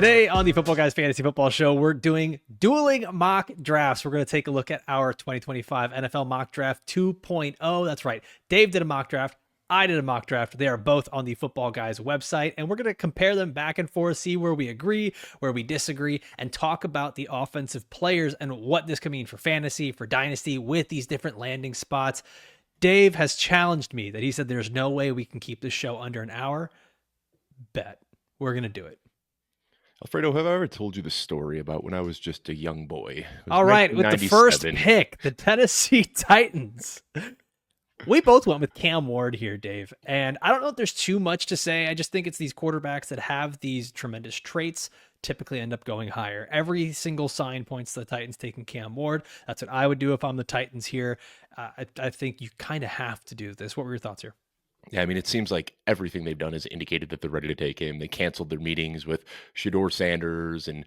Today on the Football Guys Fantasy Football Show, we're doing dueling mock drafts. We're going to take a look at our 2025 NFL Mock Draft 2.0. That's right. Dave did a mock draft. I did a mock draft. They are both on the Football Guys website, and we're going to compare them back and forth, see where we agree, where we disagree, and talk about the offensive players and what this could mean for fantasy, for dynasty, with these different landing spots. Dave has challenged me that he said there's no way we can keep this show under an hour. Bet. We're going to do it. Alfredo, have I ever told you the story about when I was just a young boy? All right, with the first pick, the Tennessee Titans. We both went with Cam Ward here, Dave. And I don't know if there's too much to say. I just think it's these quarterbacks that have these tremendous traits typically end up going higher. Every single sign points to the Titans taking Cam Ward. That's what I would do if I'm the Titans here. I think you kind of have to do this. What were your thoughts here? Yeah, I mean, it seems like everything they've done has indicated that they're ready to take him. They canceled their meetings with Shedeur Sanders and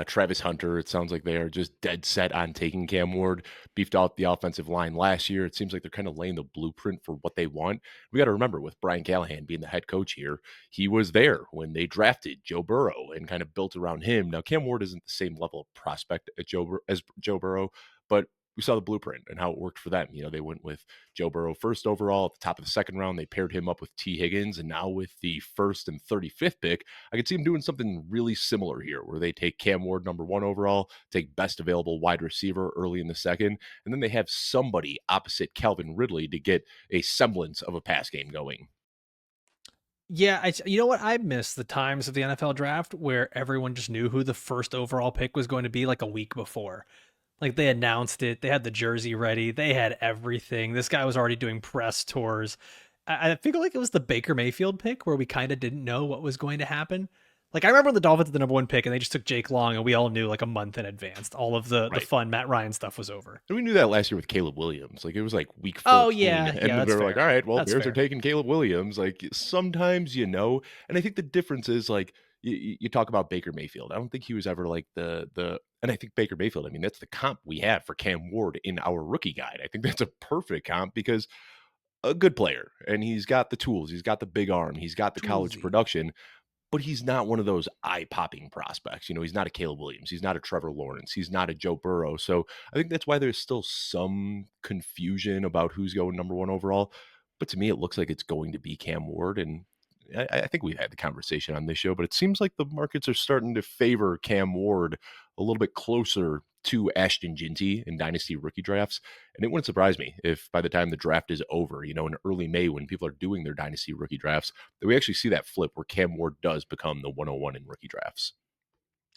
Travis Hunter. It sounds like they are just dead set on taking Cam Ward. Beefed out the offensive line last year. It seems like they're kind of laying the blueprint for what they want. We got to remember, with Brian Callahan being the head coach here, he was there when they drafted Joe Burrow and kind of built around him. Now, Cam Ward isn't the same level of prospect as Joe Burrow, but we saw the blueprint and how it worked for them. You know, they went with Joe Burrow first overall at the top of the second round. They paired him up with T. Higgins. And now with the first and 35th pick, I could see them doing something really similar here where they take Cam Ward number 1 overall, take best available wide receiver early in the second, and then they have somebody opposite Calvin Ridley to get a semblance of a pass game going. Yeah, you know what? I miss the times of the NFL draft where everyone just knew who the first overall pick was going to be like a week before. Like, they announced it. They had the jersey ready. They had everything. This guy was already doing press tours. I feel like it was the Baker Mayfield pick where we kind of didn't know what was going to happen. Like, I remember the Dolphins had the number 1 pick and they just took Jake Long and we all knew like a month in advance. All of the fun Matt Ryan stuff was over. And we knew that last year with Caleb Williams. Like, it was like week 14. Oh, yeah. And we were like, all right, well, that's Bears fair. are taking Caleb Williams. Like, sometimes you know. And I think the difference is, like, you talk about Baker Mayfield. I don't think he was ever like and I think Baker Mayfield, I mean, that's the comp we have for Cam Ward in our rookie guide. I think that's a perfect comp because a good player, and he's got the tools, he's got the big arm, he's got the college production, but he's not one of those eye-popping prospects. You know, he's not a Caleb Williams, he's not a Trevor Lawrence, he's not a Joe Burrow. So I think that's why there's still some confusion about who's going number 1 overall. But to me, it looks like it's going to be Cam Ward, and I think we've had the conversation on this show, but it seems like the markets are starting to favor Cam Ward a little bit closer to Ashton Ginty in dynasty rookie drafts. And it wouldn't surprise me if by the time the draft is over, you know, in early May, when people are doing their dynasty rookie drafts, that we actually see that flip where Cam Ward does become the 101 in rookie drafts.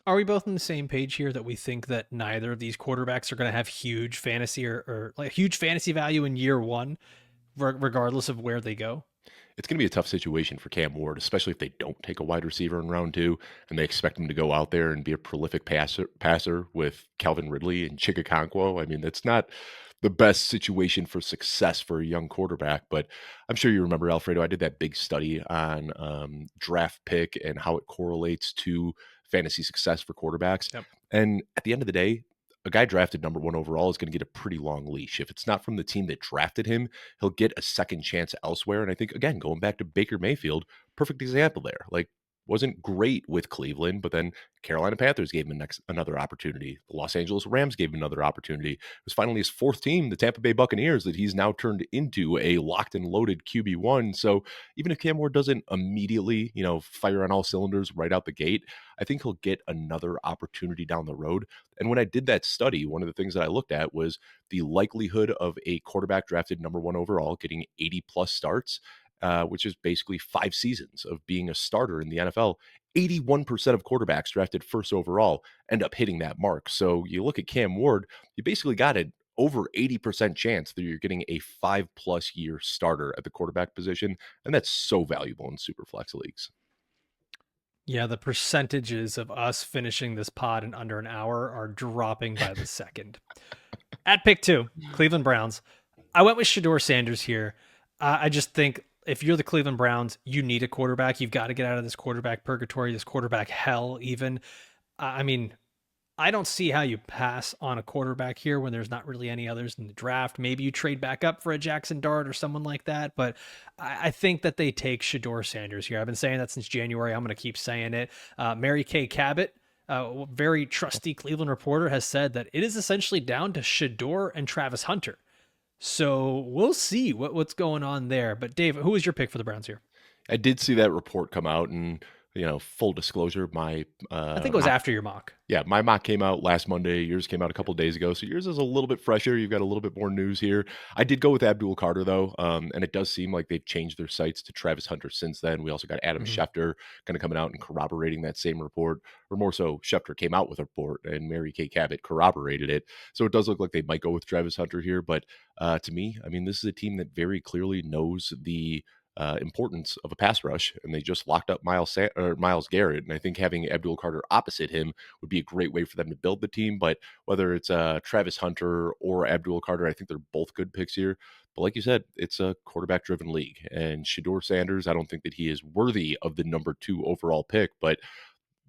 Are we both on the same page here that we think that neither of these quarterbacks are going to have huge fantasy or like huge fantasy value in year 1, regardless of where they go? It's going to be a tough situation for Cam Ward, especially if they don't take a wide receiver in round 2 and they expect him to go out there and be a prolific passer with Calvin Ridley and Chikakonkwo. I mean, that's not the best situation for success for a young quarterback, but I'm sure you remember, Alfredo, I did that big study on draft pick and how it correlates to fantasy success for quarterbacks. Yep. And at the end of the day, a guy drafted number 1 overall is going to get a pretty long leash. If it's not from the team that drafted him, he'll get a second chance elsewhere. And I think, again, going back to Baker Mayfield, perfect example there. Like, wasn't great with Cleveland, but then Carolina Panthers gave him another opportunity. The Los Angeles Rams gave him another opportunity. It was finally his 4th team, the Tampa Bay Buccaneers, that he's now turned into a locked and loaded QB1. So even if Cam Ward doesn't immediately, you know, fire on all cylinders right out the gate, I think he'll get another opportunity down the road. And when I did that study, one of the things that I looked at was the likelihood of a quarterback drafted number 1 overall getting 80 plus starts, which is basically 5 seasons of being a starter in the NFL. 81% of quarterbacks drafted first overall end up hitting that mark. So you look at Cam Ward, you basically got an over 80% chance that you're getting a 5+ year starter at the quarterback position. And that's so valuable in super flex leagues. Yeah, the percentages of us finishing this pod in under an hour are dropping by the second. At pick 2, Cleveland Browns. I went with Shedeur Sanders here. I just think if you're the Cleveland Browns, you need a quarterback. You've got to get out of this quarterback purgatory, this quarterback hell even. I mean, I don't see how you pass on a quarterback here when there's not really any others in the draft. Maybe you trade back up for a Jackson Dart or someone like that, but I think that they take Shedeur Sanders here. I've been saying that since January. I'm going to keep saying it. Mary Kay Cabot, very trusty Cleveland reporter, has said that it is essentially down to Shedeur and Travis Hunter. So we'll see what's going on there. But Dave, who was your pick for the Browns here? I did see that report come out, and full disclosure, I think it was after your mock. my mock came out last Monday. Yours came out a couple of days ago, so yours is a little bit fresher. You've got a little bit more news here. I did go with Abdul Carter though, and it does seem like they've changed their sights to Travis Hunter since then. We also got Adam Schefter kind of coming out and corroborating that same report, or more so, Schefter came out with a report, and Mary Kay Cabot corroborated it. So it does look like they might go with Travis Hunter here, but to me, I mean, this is a team that very clearly knows the importance of a pass rush, and they just locked up Myles Garrett. And I think having Abdul Carter opposite him would be a great way for them to build the team. But whether it's Travis Hunter or Abdul Carter, I think they're both good picks here. But like you said, it's a quarterback-driven league, and Shedeur Sanders, I don't think that he is worthy of the number 2 overall pick. But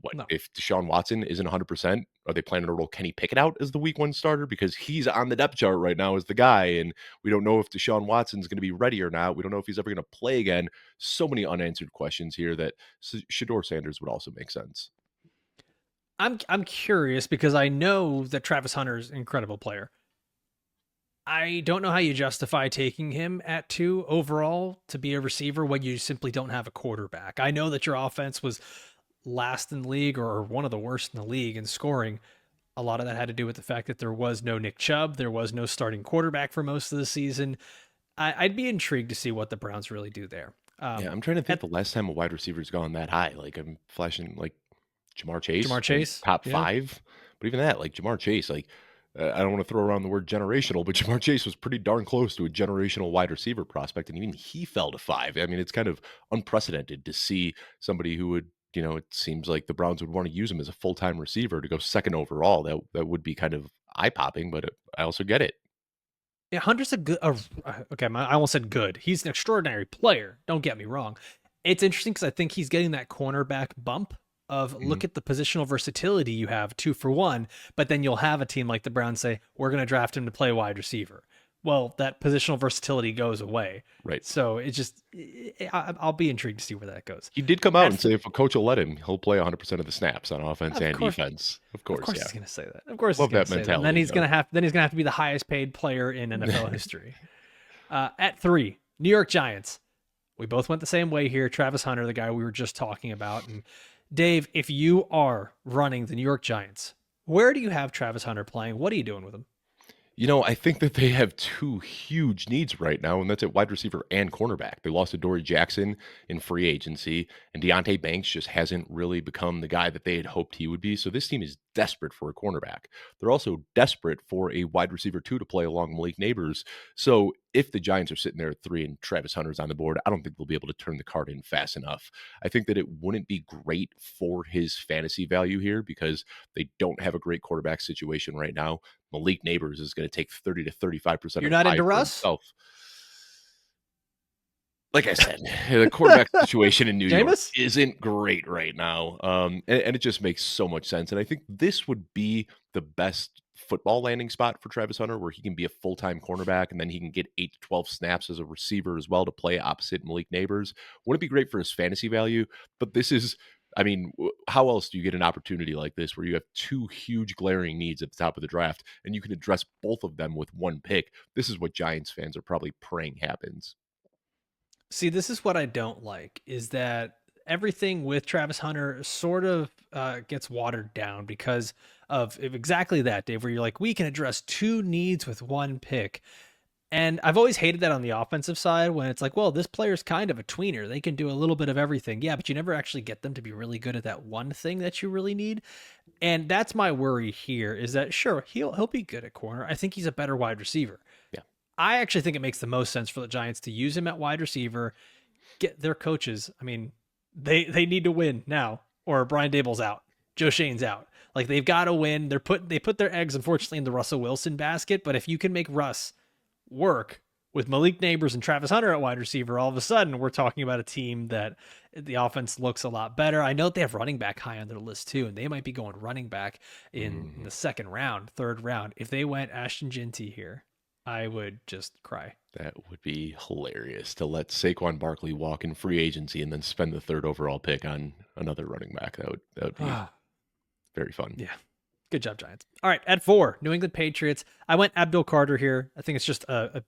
what No. if Deshaun Watson isn't 100%? Are they planning to roll Kenny Pickett out as the week 1 starter? Because he's on the depth chart right now as the guy, and we don't know if Deshaun Watson's going to be ready or not. We don't know if he's ever going to play again. So many unanswered questions here that Shedeur Sanders would also make sense. I'm curious because I know that Travis Hunter is an incredible player. I don't know how you justify taking him at 2 overall to be a receiver when you simply don't have a quarterback. I know that your offense was last in the league or one of the worst in the league in scoring. A lot of that had to do with the fact that there was no Nick Chubb. There was no starting quarterback for most of the season. I'd be intrigued to see what the Browns really do there. Yeah, I'm trying to think the last time a wide receiver's gone that high. Like, I'm flashing like Jamar Chase, Jamar Chase, top yeah. 5. But even that, like Jamar Chase, like I don't want to throw around the word generational, but Jamar Chase was pretty darn close to a generational wide receiver prospect, and even he fell to 5. I mean, it's kind of unprecedented to see somebody who would, it seems like the Browns would want to use him as a full-time receiver to go 2nd overall. That would be kind of eye-popping, but I also get it. Yeah, Hunter's a good. Okay, I almost said good. He's an extraordinary player. Don't get me wrong. It's interesting because I think he's getting that cornerback bump of look at the positional versatility you have 2 for 1, but then you'll have a team like the Browns say, we're going to draft him to play wide receiver. Well, that positional versatility goes away. Right. So it just, I'll be intrigued to see where that goes. He did come out and say if a coach will let him, he'll play 100% of the snaps on offense and defense. Of course, yeah. He's going to say that. Of course, love he's going that to say mentality. that. And then he's going to have to be the highest paid player in NFL history. At 3, New York Giants. We both went the same way here. Travis Hunter, the guy we were just talking about. And Dave, if you are running the New York Giants, where do you have Travis Hunter playing? What are you doing with him? I think that they have 2 huge needs right now, and that's at wide receiver and cornerback. They lost to Dory Jackson in free agency, and Deonte Banks just hasn't really become the guy that they had hoped he would be. So this team is desperate for a cornerback. They're also desperate for a wide receiver 2 to play along Malik Neighbors. So if the Giants are sitting there at 3 and Travis Hunter's on the board, I don't think they'll be able to turn the card in fast enough. I think that it wouldn't be great for his fantasy value here because they don't have a great quarterback situation right now. Malik Neighbors is going to take 30 to 35%. You're not into Russ? Himself. Like I said, the quarterback situation in New York isn't great right now. And it just makes so much sense. And I think this would be the best football landing spot for Travis Hunter, where he can be a full-time cornerback and then he can get 8 to 12 snaps as a receiver as well to play opposite Malik Neighbors. Wouldn't be great for his fantasy value, but this is, I mean, how else do you get an opportunity like this where you have 2 huge glaring needs at the top of the draft and you can address both of them with 1 pick? This is what Giants fans are probably praying happens. See, this is what I don't like, is that everything with Travis Hunter sort of gets watered down because of exactly that, Dave, where you're like, we can address 2 needs with 1 pick. And I've always hated that on the offensive side when it's like, well, this player's kind of a tweener. They can do a little bit of everything. Yeah, but you never actually get them to be really good at that one thing that you really need. And that's my worry here is that, sure, he'll be good at corner. I think he's a better wide receiver. Yeah. I actually think it makes the most sense for the Giants to use him at wide receiver, get their coaches. I mean, they need to win now, or Brian Daboll's out. Joe Shane's out. Like, they've got to win. They put their eggs, unfortunately, in the Russell Wilson basket. But if you can make Russ work, with Malik Neighbors and Travis Hunter at wide receiver, all of a sudden we're talking about a team that the offense looks a lot better. I know that they have running back high on their list too, and they might be going running back in the second round, third round. If they went Ashton Jinty here, I would just cry. That would be hilarious to let Saquon Barkley walk in free agency and then spend the third overall pick on another running back. That would be very fun. Yeah. Good job, Giants. All right, at 4, New England Patriots. I went Abdul Carter here. I think it's just a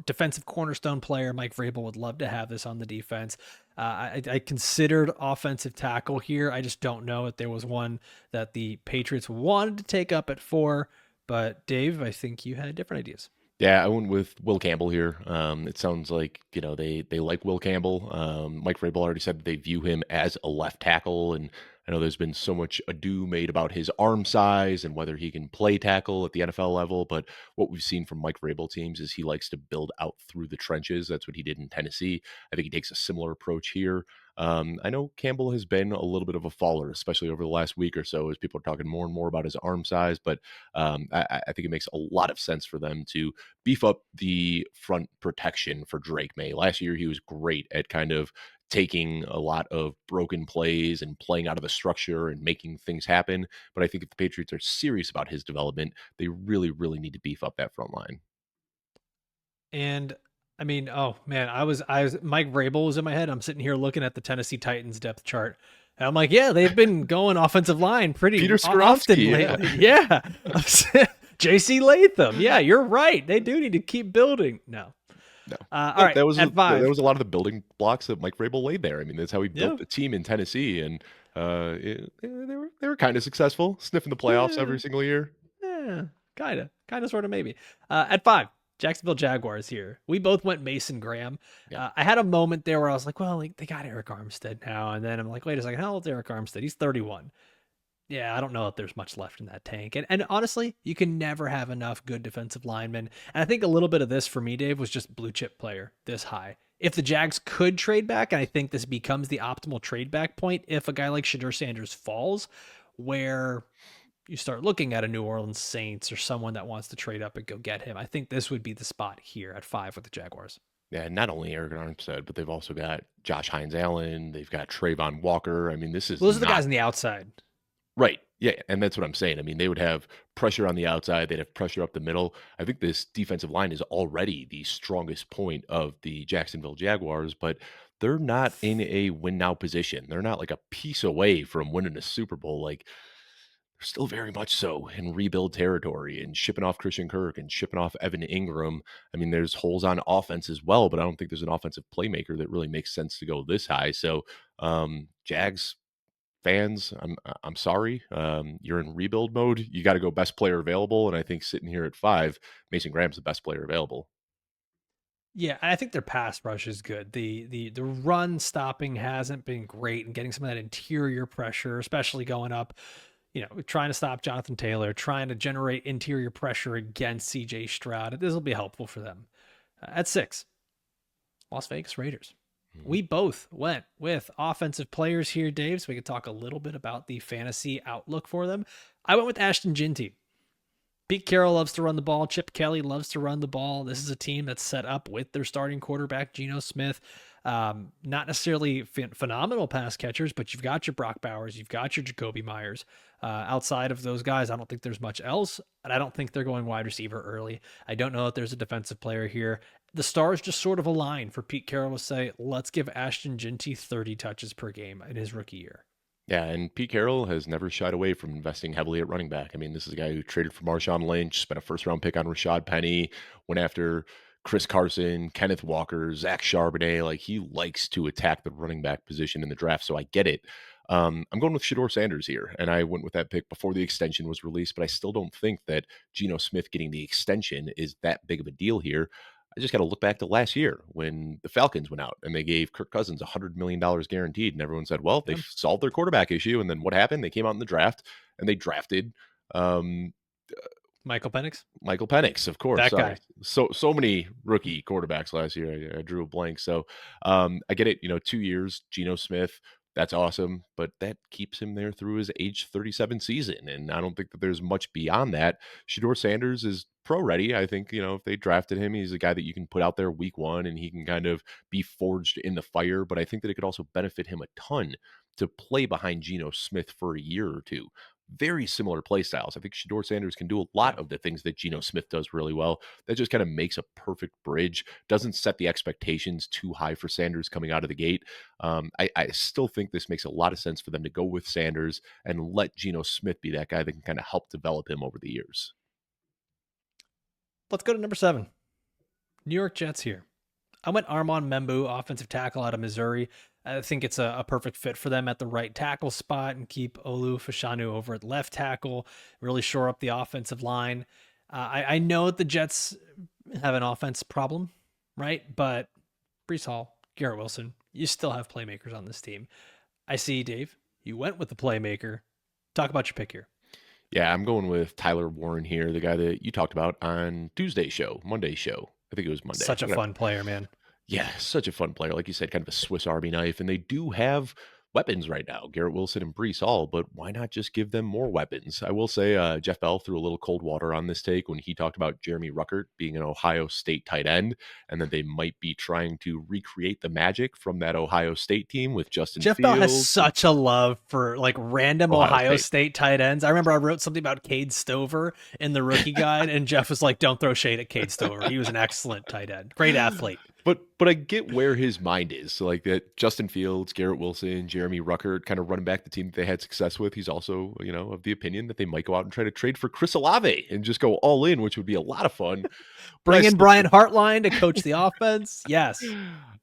defensive cornerstone player. Mike Vrabel would love to have this on the defense. I considered offensive tackle here. I just don't know if there was one that the Patriots wanted to take up at 4. But Dave, I think you had different ideas. Yeah, I went with Will Campbell here. It sounds like, they like Will Campbell. Mike Vrabel already said that they view him as a left tackle, and I know there's been so much ado made about his arm size and whether he can play tackle at the NFL level, but what we've seen from Mike Vrabel teams is he likes to build out through the trenches. That's what he did in Tennessee. I think he takes a similar approach here. I know Campbell has been a little bit of a faller, especially over the last week or so, as people are talking more and more about his arm size. But I think it makes a lot of sense for them to beef up the front protection for Drake May. Last year, he was great at kind of taking a lot of broken plays and playing out of the structure and making things happen. But I think if the Patriots are serious about his development, they really, really need to beef up that front line. And I mean, oh man, I was Mike Vrabel was in my head. I'm sitting here looking at the Tennessee Titans depth chart. And I'm like, yeah, they've been going offensive line pretty Peter often Skorupski, lately. Yeah. JC Latham. Yeah, you're right. They do need to keep building. No. No. All right. That was at 5. there was a lot of the building blocks that Mike Vrabel laid there. I mean, that's how he built Yeah. the team in Tennessee, and they were kind of successful, sniffing the playoffs every single year. Yeah, kind of, sort of, maybe. At 5, Jacksonville Jaguars here. We both went Mason Graham. Yeah. I had a moment there where I was like, well, like, they got Eric Armstead now. And then I'm like, wait a second, how old is Eric Armstead? He's 31. Yeah, I don't know if there's much left in that tank. And honestly, you can never have enough good defensive linemen. And I think a little bit of this for me, Dave, was just blue chip player this high. If the Jags could trade back, and I think this becomes the optimal trade back point if a guy like Shedeur Sanders falls, where you start looking at a New Orleans Saints or someone that wants to trade up and go get him. I think this would be the spot here at 5 with the Jaguars. Yeah, not only Eric Armstead, but they've also got Josh Hines Allen. They've got Trayvon Walker. I mean, this is Those are the guys on the outside. Right. Yeah, and that's what I'm saying. I mean, they would have pressure on the outside. They'd have pressure up the middle. I think this defensive line is already the strongest point of the Jacksonville Jaguars, but they're not in a win now position. They're not like a piece away from winning a Super Bowl. Like, they're still very much so in rebuild territory and shipping off Christian Kirk and shipping off Evan Ingram. I mean, there's holes on offense as well, but I don't think there's an offensive playmaker that really makes sense to go this high. So, Jags fans, I'm sorry. You're in rebuild mode. You got to go best player available, and I think sitting here at 5, Mason Graham's the best player available. Yeah, I think their pass rush is good. The run stopping hasn't been great, and getting some of that interior pressure, especially going up, trying to stop Jonathan Taylor, trying to generate interior pressure against CJ Stroud. This will be helpful for them. At 6, Las Vegas Raiders. We both went with offensive players here, Dave, so we could talk a little bit about the fantasy outlook for them. I went with Ashton Jinty. Pete Carroll loves to run the ball. Chip Kelly loves to run the ball. This is a team that's set up with their starting quarterback, Geno Smith. Not necessarily phenomenal pass catchers, but you've got your Brock Bowers, you've got your Jacoby Myers. Outside of those guys, I don't think there's much else, and I don't think they're going wide receiver early. I don't know if there's a defensive player here. The stars just sort of align for Pete Carroll to say, let's give Ashton Jinty 30 touches per game in his rookie year. Yeah, and Pete Carroll has never shied away from investing heavily at running back. I mean, this is a guy who traded for Marshawn Lynch, spent a first-round pick on Rashad Penny, went after Chris Carson, Kenneth Walker, Zach Charbonnet. Like, he likes to attack the running back position in the draft, so I get it. I'm going with Shedeur Sanders here, and I went with that pick before the extension was released, but I still don't think that Geno Smith getting the extension is that big of a deal here. I just got to look back to last year when the Falcons went out and they gave Kirk Cousins $100 million guaranteed. And everyone said, well, they've solved their quarterback issue. And then what happened? They came out in the draft and they drafted Michael Penix. Michael Penix, of course. That guy. So many rookie quarterbacks last year. I drew a blank. So I get it. 2 years, Geno Smith, That's awesome, but that keeps him there through his age 37 season, and I don't think that there's much beyond that. Shedeur Sanders is pro ready. I think, if they drafted him, he's a guy that you can put out there week one and he can kind of be forged in the fire, but I think that it could also benefit him a ton to play behind Geno Smith for a year or two. Very similar play styles. I think Shedeur Sanders can do a lot Yeah. of the things that Geno Smith does really well. That just kind of makes a perfect bridge, doesn't set the expectations too high for Sanders coming out of the gate. I still think this makes a lot of sense for them to go with Sanders and let Geno Smith be that guy that can kind of help develop him over the years. Let's go to number 7. New York Jets here. I went Armand Membu, offensive tackle out of Missouri. I think it's a perfect fit for them at the right tackle spot and keep Olu Fashanu over at left tackle, really shore up the offensive line. I know the Jets have an offense problem, right? But Brees Hall, Garrett Wilson, you still have playmakers on this team. I see, Dave, you went with the playmaker. Talk about your pick here. Yeah, I'm going with Tyler Warren here, the guy that you talked about on Monday's show. I think it was Monday. Such a fun player, man. Yeah, such a fun player. Like you said, kind of a Swiss Army knife. And they do have weapons right now, Garrett Wilson and Brees Hall, but why not just give them more weapons? I will say Jeff Bell threw a little cold water on this take when he talked about Jeremy Ruckert being an Ohio State tight end, and that they might be trying to recreate the magic from that Ohio State team with Justin Jeff Bell has Fields. such a love for like random Ohio State. State tight ends. I remember I wrote something about Cade Stover in the rookie guide, and Jeff was like, "Don't throw shade at Cade Stover. He was an excellent tight end, great athlete." But I get where his mind is. So like that Justin Fields, Garrett Wilson, Jeremy Ruckert kind of running back the team that they had success with. He's also, of the opinion that they might go out and try to trade for Chris Olave and just go all in, which would be a lot of fun. Bring in Brian Hartline to coach the offense. Yes.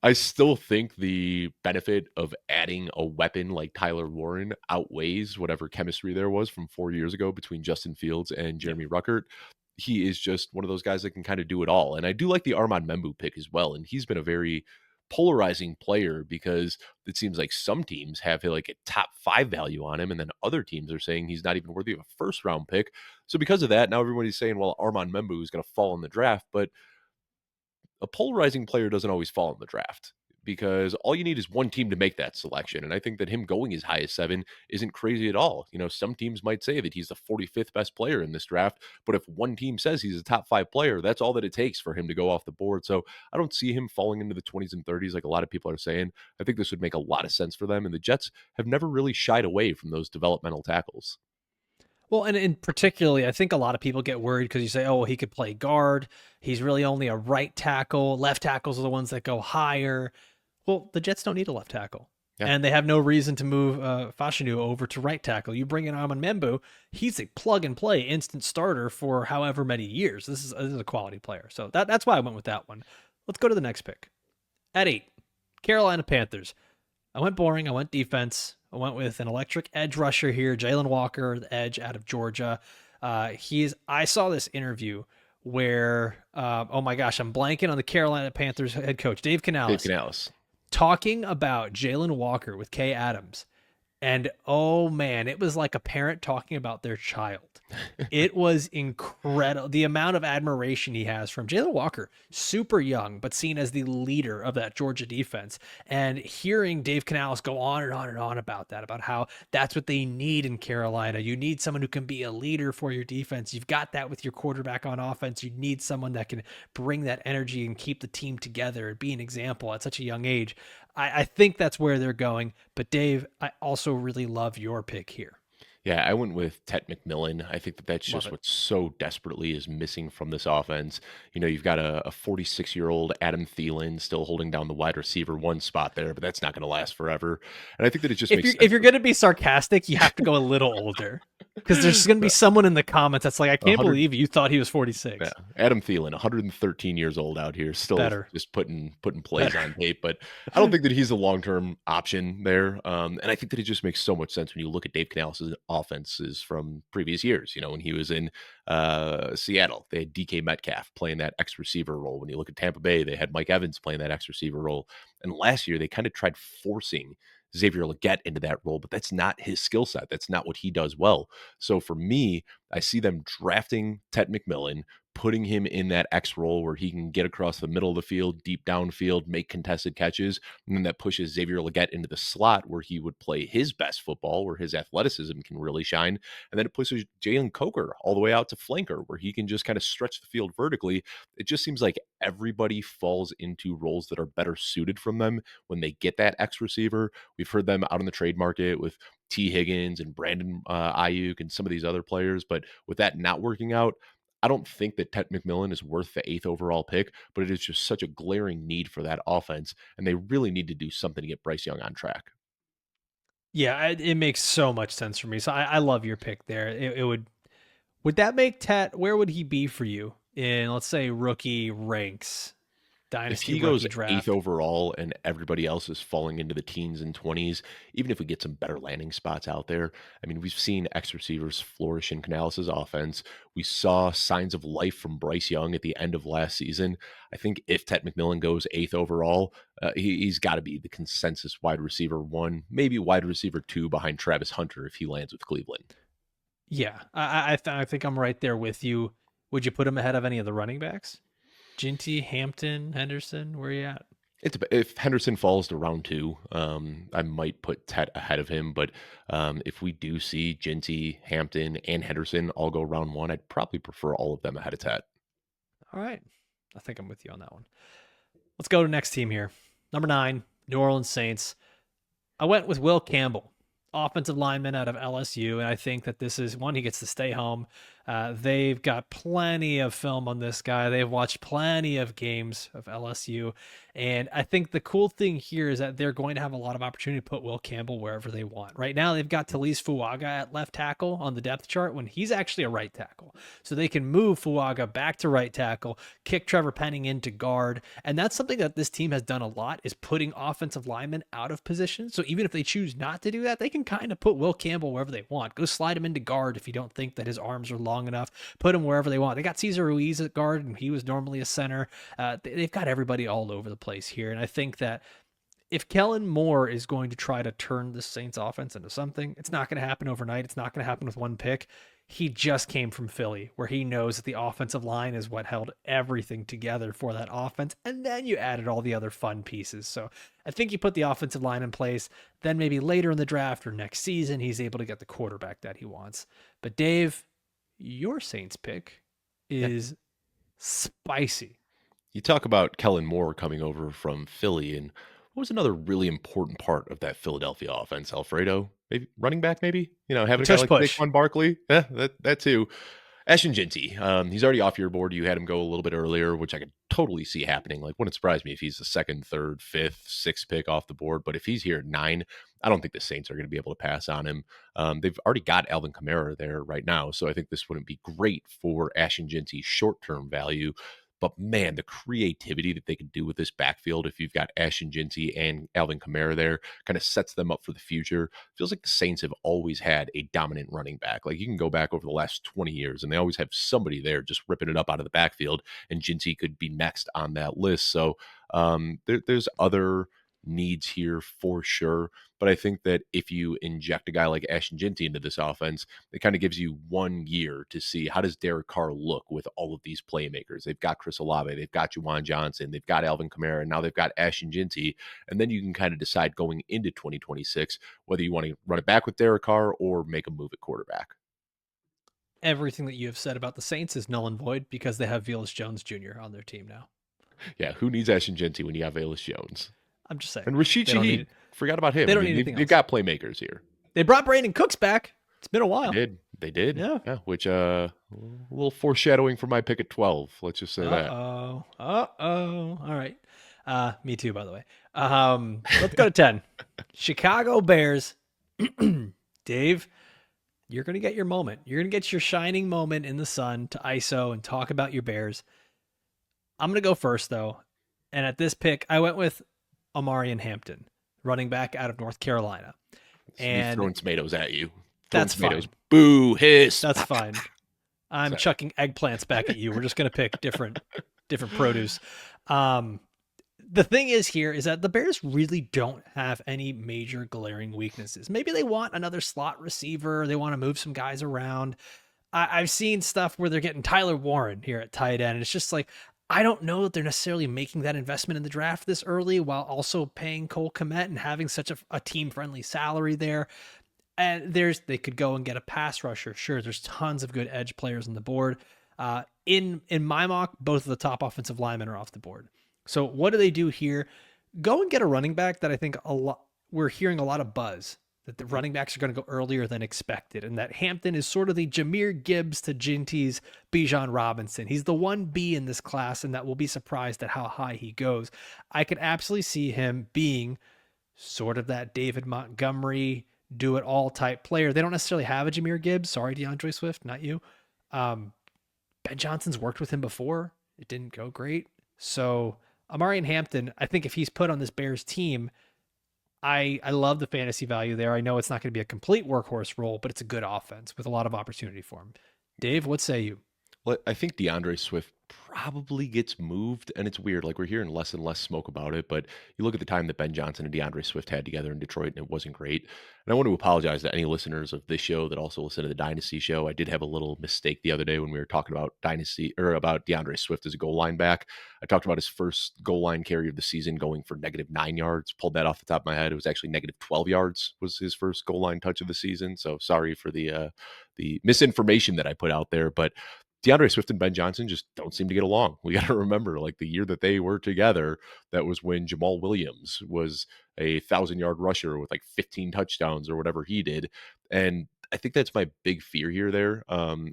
I still think the benefit of adding a weapon like Tyler Warren outweighs whatever chemistry there was from 4 years ago between Justin Fields and Jeremy Ruckert. He is just one of those guys that can kind of do it all. And I do like the Armand Membu pick as well. And he's been a very polarizing player because it seems like some teams have like a top 5 value on him. And then other teams are saying he's not even worthy of a first round pick. So because of that, now everybody's saying, well, Armand Membu is going to fall in the draft. But a polarizing player doesn't always fall in the draft because all you need is one team to make that selection. And I think that him going as high as 7 isn't crazy at all. Some teams might say that he's the 45th best player in this draft, but if one team says he's a top 5 player, that's all that it takes for him to go off the board. So I don't see him falling into the 20s and 30s like a lot of people are saying. I think this would make a lot of sense for them. And the Jets have never really shied away from those developmental tackles. Well, and in particularly, I think a lot of people get worried because you say, oh, well, he could play guard. He's really only a right tackle. Left tackles are the ones that go higher. Well, the Jets don't need a left tackle. Yeah. And they have no reason to move Fashanu over to right tackle. You bring in Armand Membu, he's a plug and play instant starter for however many years. This is a quality player. So that's why I went with that one. Let's go to the next pick. At 8, Carolina Panthers. I went boring. I went defense. I went with an electric edge rusher here, Jalen Walker, the edge out of Georgia. I saw this interview where, oh my gosh, I'm blanking on the Carolina Panthers head coach, Dave Canales. Talking about Jalen Walker with Kay Adams. And oh man, it was like a parent talking about their child. It was incredible. The amount of admiration he has from Jalen Walker, super young, but seen as the leader of that Georgia defense. And hearing Dave Canales go on and on and on about that, about how that's what they need in Carolina. You need someone who can be a leader for your defense. You've got that with your quarterback on offense. You need someone that can bring that energy and keep the team together and be an example at such a young age. I think that's where they're going. But Dave, I also really love your pick here. Yeah, I went with Ted McMillan. I think that's just what so desperately is missing from this offense. You've got a 46-year-old Adam Thielen still holding down the wide receiver 1 spot there, but that's not going to last forever. And I think that it just makes sense. If you're going to be sarcastic, you have to go a little older. Because there's going to be someone in the comments that's like, I can't believe you thought he was 46. Yeah. Adam Thielen, 113 years old out here, still just putting plays on tape. But I don't think that he's a long-term option there. And I think that it just makes so much sense when you look at Dave Canales' offenses from previous years. When he was in Seattle, they had DK Metcalf playing that X receiver role. When you look at Tampa Bay, they had Mike Evans playing that X receiver role. And last year, they kind of tried forcing Xavier Legette into that role, but that's not his skill set. That's not what he does well. So for me, I see them drafting Ted McMillan, putting him in that X role where he can get across the middle of the field, deep downfield, make contested catches. And then that pushes Xavier Legette into the slot where he would play his best football, where his athleticism can really shine. And then it pushes Jalen Coker all the way out to flanker, where he can just kind of stretch the field vertically. It just seems like everybody falls into roles that are better suited from them when they get that X receiver. We've heard them out in the trade market with T. Higgins and Brandon Ayuk and some of these other players. But with that not working out, I don't think that Ted McMillan is worth the 8th overall pick, but it is just such a glaring need for that offense, and they really need to do something to get Bryce Young on track. Yeah, it makes so much sense for me. So I love your pick there. It would that make Tet, where would he be for you in, let's say, rookie ranks, If dynasty he goes rookie 8th draft? overall and everybody else is falling into the teens and 20s, even if we get some better landing spots out there, I mean, we've seen X receivers flourish in Canales' offense. We saw signs of life from Bryce Young at the end of last season. I think if Ted McMillan goes 8th overall, he's got to be the consensus wide receiver 1, maybe wide receiver 2 behind Travis Hunter if he lands with Cleveland. Yeah, I think I'm right there with you. Would you put him ahead of any of the running backs? Ginty, Hampton, Henderson, where are you at? If Henderson falls to round 2, I might put Tet ahead of him. But if we do see Ginty, Hampton, and Henderson all go round 1, I'd probably prefer all of them ahead of Tet. All right. I think I'm with you on that one. Let's go to the next team here. Number 9, New Orleans Saints. I went with Will Campbell, offensive lineman out of LSU, and I think that this is one, he gets to stay home. They've got plenty of film on this guy. They've watched plenty of games of LSU, and I think the cool thing here is that they're going to have a lot of opportunity to put Will Campbell wherever they want. Right now, they've got Talise Fuaga at left tackle on the depth chart when he's actually a right tackle. So they can move Fuaga back to right tackle, kick Trevor Penning into guard, and that's something that this team has done a lot, is putting offensive linemen out of position. So even if they choose not to do that, they can kind of put Will Campbell wherever they want. Go slide him into guard if you don't think that his arms are long enough. Put him wherever they want. They got Cesar Ruiz at guard, and he was normally a center. They've got everybody all over the place here, and I think that if Kellen Moore is going to try to turn the Saints offense into something, it's not going to happen overnight. It's not going to happen with one pick. He just came from Philly, where he knows that the offensive line is what held everything together for that offense. And then you added all the other fun pieces. So I think you put the offensive line in place. Then maybe later in the draft or next season, he's able to get the quarterback that he wants. But Dave, your Saints pick is spicy. You talk about Kellen Moore coming over from Philly, and what was another really important part of that Philadelphia offense? Alfredo, maybe running back, maybe having a guy Tush like push. Saquon Barkley, that too. Ashton Jinty, he's already off your board. You had him go a little bit earlier, which I could totally see happening. Like, wouldn't surprise me if he's the 2nd, 3rd, 5th, 6th pick off the board. But if he's here at 9, I don't think the Saints are going to be able to pass on him. They've already got Alvin Kamara there right now, so I think this wouldn't be great for Ashton Jinty's short-term value. But man, the creativity that they could do with this backfield, if you've got Ashton Jinty and Alvin Kamara there, kind of sets them up for the future. Feels like the Saints have always had a dominant running back. Like, you can go back over the last 20 years, and they always have somebody there just ripping it up out of the backfield, and Jinty could be next on that list. So there's other needs here for sure. But I think that if you inject a guy like Ashton Jinty into this offense, it kind of gives you 1 year to see how does Derek Carr look with all of these playmakers. They've got Chris Olave, they've got Juwan Johnson, they've got Alvin Kamara, and now they've got Ashton Jinty. And then you can kind of decide going into 2026 whether you want to run it back with Derek Carr or make a move at quarterback. Everything that you have said about the Saints is null and void because they have Velus Jones Jr. on their team now. Yeah, who needs Ashton Jinty when you have Velus Jones? I'm just saying. And Rashid They don't Shaheed, need forgot about him. they don't need anything they've else. got playmakers here. They brought Brandon Cooks back. It's been a while. They did. Yeah. Which a little foreshadowing for my pick at 12. Let's just say that. All right. Me too, by the way. Let's go to 10. Chicago Bears. Dave, you're going to get your moment. You're going to get your shining moment in the sun to ISO and talk about your Bears. I'm going to go first, though. And at this pick, I went with Omarion Hampton, running back out of North Carolina. And throwing tomatoes at you. That's tomatoes. fine. Boo, hiss. That's fine. I'm Sorry. chucking eggplants back at you. We're just going to pick different produce. The thing is here is that the Bears really don't have any major glaring weaknesses. Maybe they want another slot receiver. They want to move some guys around. I've seen stuff where they're getting Tyler Warren here at tight end, and it's just like, I don't know that they're necessarily making that investment in the draft this early while also paying Cole Kmet and having such a team-friendly salary there. And they could go and get a pass rusher. Sure, there's tons of good edge players on the board. In my mock, both of the top offensive linemen are off the board. So what do they do here? Go and get a running back that I think we're hearing a lot of buzz that the running backs are going to go earlier than expected, and that Hampton is sort of the Jahmyr Gibbs to Ginty's Bijan Robinson. He's the 1B in this class, and that will be surprised at how high he goes. I could absolutely see him being sort of that David Montgomery, do it all type player. They don't necessarily have a Jahmyr Gibbs. Sorry, DeAndre Swift, not you. Ben Johnson's worked with him before. It didn't go great. So Amari and Hampton, I think if he's put on this Bears team, I love the fantasy value there. I know it's not going to be a complete workhorse role, but it's a good offense with a lot of opportunity for him. Dave, what say you? Well, I think DeAndre Swift probably gets moved, and it's weird. Like we're hearing less and less smoke about it, but you look at the time that Ben Johnson and DeAndre Swift had together in Detroit, and it wasn't great. And I want to apologize to any listeners of this show that also listen to the Dynasty show. I did have a little mistake the other day when we were talking about Dynasty or about DeAndre Swift as a goal line back. I talked about his first goal line carry of the season going for -9 yards. Pulled that off the top of my head. It was actually -12 yards was his first goal line touch of the season. So sorry for the misinformation that I put out there, but DeAndre Swift and Ben Johnson just don't seem to get along. We got to remember, like the year that they were together, that was when Jamal Williams was a 1,000-yard rusher with like 15 touchdowns or whatever he did. And I think that's my big fear here.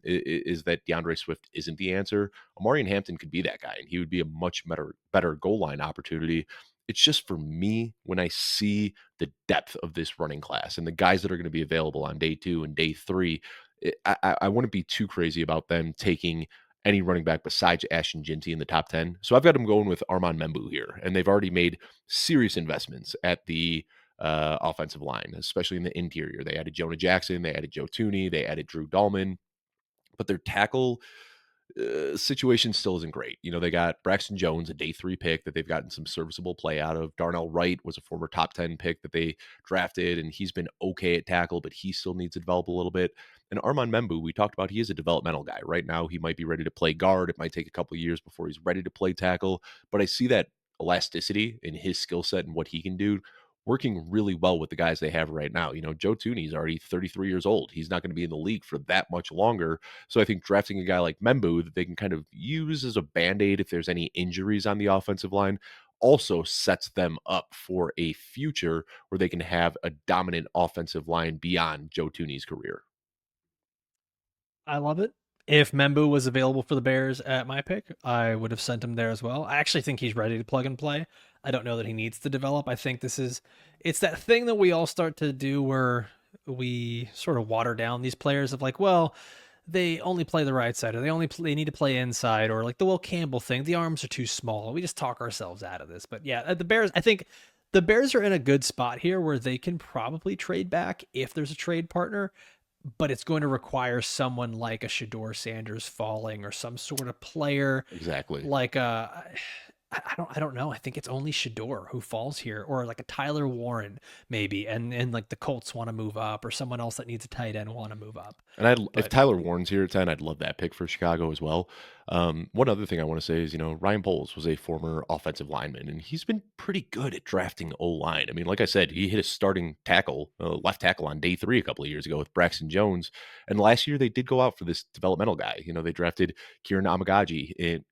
Is that DeAndre Swift isn't the answer. Amari and Hampton could be that guy, and he would be a much better goal line opportunity. It's just for me when I see the depth of this running class and the guys that are going to be available on day 2 and day 3. I wouldn't be too crazy about them taking any running back besides Ashton Ginty in the top 10. So I've got them going with Armand Membu here, and they've already made serious investments at the offensive line, especially in the interior. They added Jonah Jackson, they added Joe Tooney, they added Drew Dahlman, but their tackle situation still isn't great. You know, they got Braxton Jones, a day 3 pick that they've gotten some serviceable play out of. Darnell Wright was a former top 10 pick that they drafted, and he's been okay at tackle, but he still needs to develop a little bit. And Armand Membu, we talked about, he is a developmental guy. Right now, he might be ready to play guard. It might take a couple of years before he's ready to play tackle, but I see that elasticity in his skill set and what he can do working really well with the guys they have right now. You know, Joe Tooney is already 33 years old. He's not going to be in the league for that much longer. So I think drafting a guy like Membu that they can kind of use as a band-aid if there's any injuries on the offensive line also sets them up for a future where they can have a dominant offensive line beyond Joe Tooney's career. I love it. If Membu was available for the Bears at my pick, I would have sent him there as well. I actually think he's ready to plug and play. I don't know that he needs to develop. I think it's that thing that we all start to do where we sort of water down these players of like, well, they only play the right side, or they need to play inside, or like the Will Campbell thing. The arms are too small. We just talk ourselves out of this. But yeah, the Bears, I think the Bears are in a good spot here where they can probably trade back if there's a trade partner, but it's going to require someone like a Shedeur Sanders falling or some sort of player Exactly. like I don't know. I think it's only Shedeur who falls here, or like a Tyler Warren maybe, and like the Colts want to move up, or someone else that needs a tight end want to move up. And if But Tyler Warren's here at 10, I'd love that pick for Chicago as well. One other thing I want to say is, Ryan Poles was a former offensive lineman, and he's been pretty good at drafting O-line. I mean, like I said, he hit a starting tackle, left tackle on day 3 a couple of years ago with Braxton Jones. And last year they did go out for this developmental guy. They drafted Kieran Amagaji in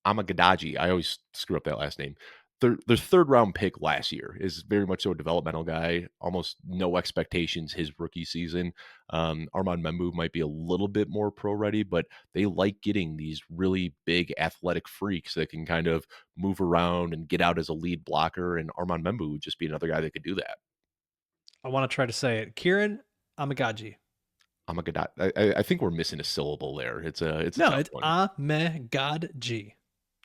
Amagadaji. I always screw up that last name. Their third round pick last year is very much so a developmental guy, almost no expectations his rookie season. Armand Membu might be a little bit more pro ready, but they like getting these really big athletic freaks that can kind of move around and get out as a lead blocker. And Armand Membu would just be another guy that could do that. I want to try to say it. Kieran Amagaji. Amagadaji. I think we're missing a syllable there. It's a No, tough it's one. Amagaji.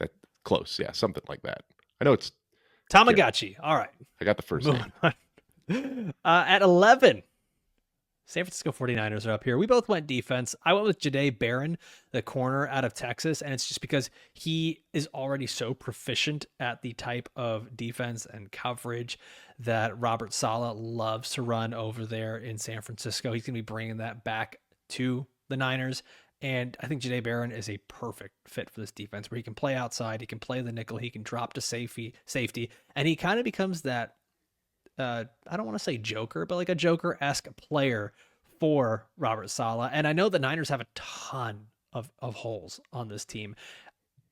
That close, yeah, something like that. I know it's Tamagotchi. All right. I got the first name. At 11, San Francisco 49ers are up here. We both went defense. I went with Jahdae Barron, the corner out of Texas, and it's just because he is already so proficient at the type of defense and coverage that Robert Saleh loves to run over there in San Francisco. He's going to be bringing that back to the Niners. And I think Janae Barron is a perfect fit for this defense where he can play outside, he can play the nickel, he can drop to safety, and he kind of becomes that I don't want to say Joker, but like a Joker-esque player for Robert Saleh. And I know the Niners have a ton of holes on this team.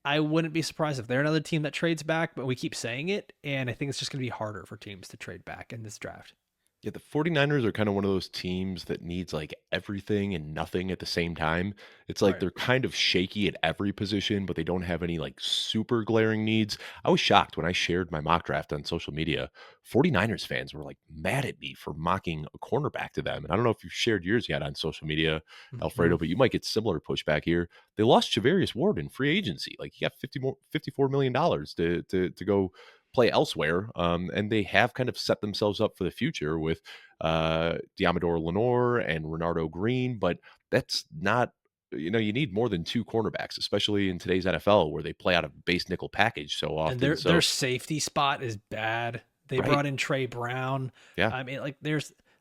I wouldn't be surprised if they're another team that trades back, but we keep saying it, and I think it's just going to be harder for teams to trade back in this draft. Yeah, the 49ers are kind of one of those teams that needs like everything and nothing at the same time. It's like Right. they're kind of shaky at every position, but they don't have any like super glaring needs. I was shocked when I shared my mock draft on social media. 49ers fans were like mad at me for mocking a cornerback to them. And I don't know if you've shared yours yet on social media, Mm-hmm. Alfredo, but you might get similar pushback here. They lost Javarius Ward in free agency. Like he got $54 million to go play elsewhere. And they have kind of set themselves up for the future with Diamador Lenore and Renardo Green, but that's not, you need more than two cornerbacks, especially in today's NFL where they play out of base nickel package so And often. their So, safety spot is bad. They right. brought in Trey Brown. Yeah. I mean, like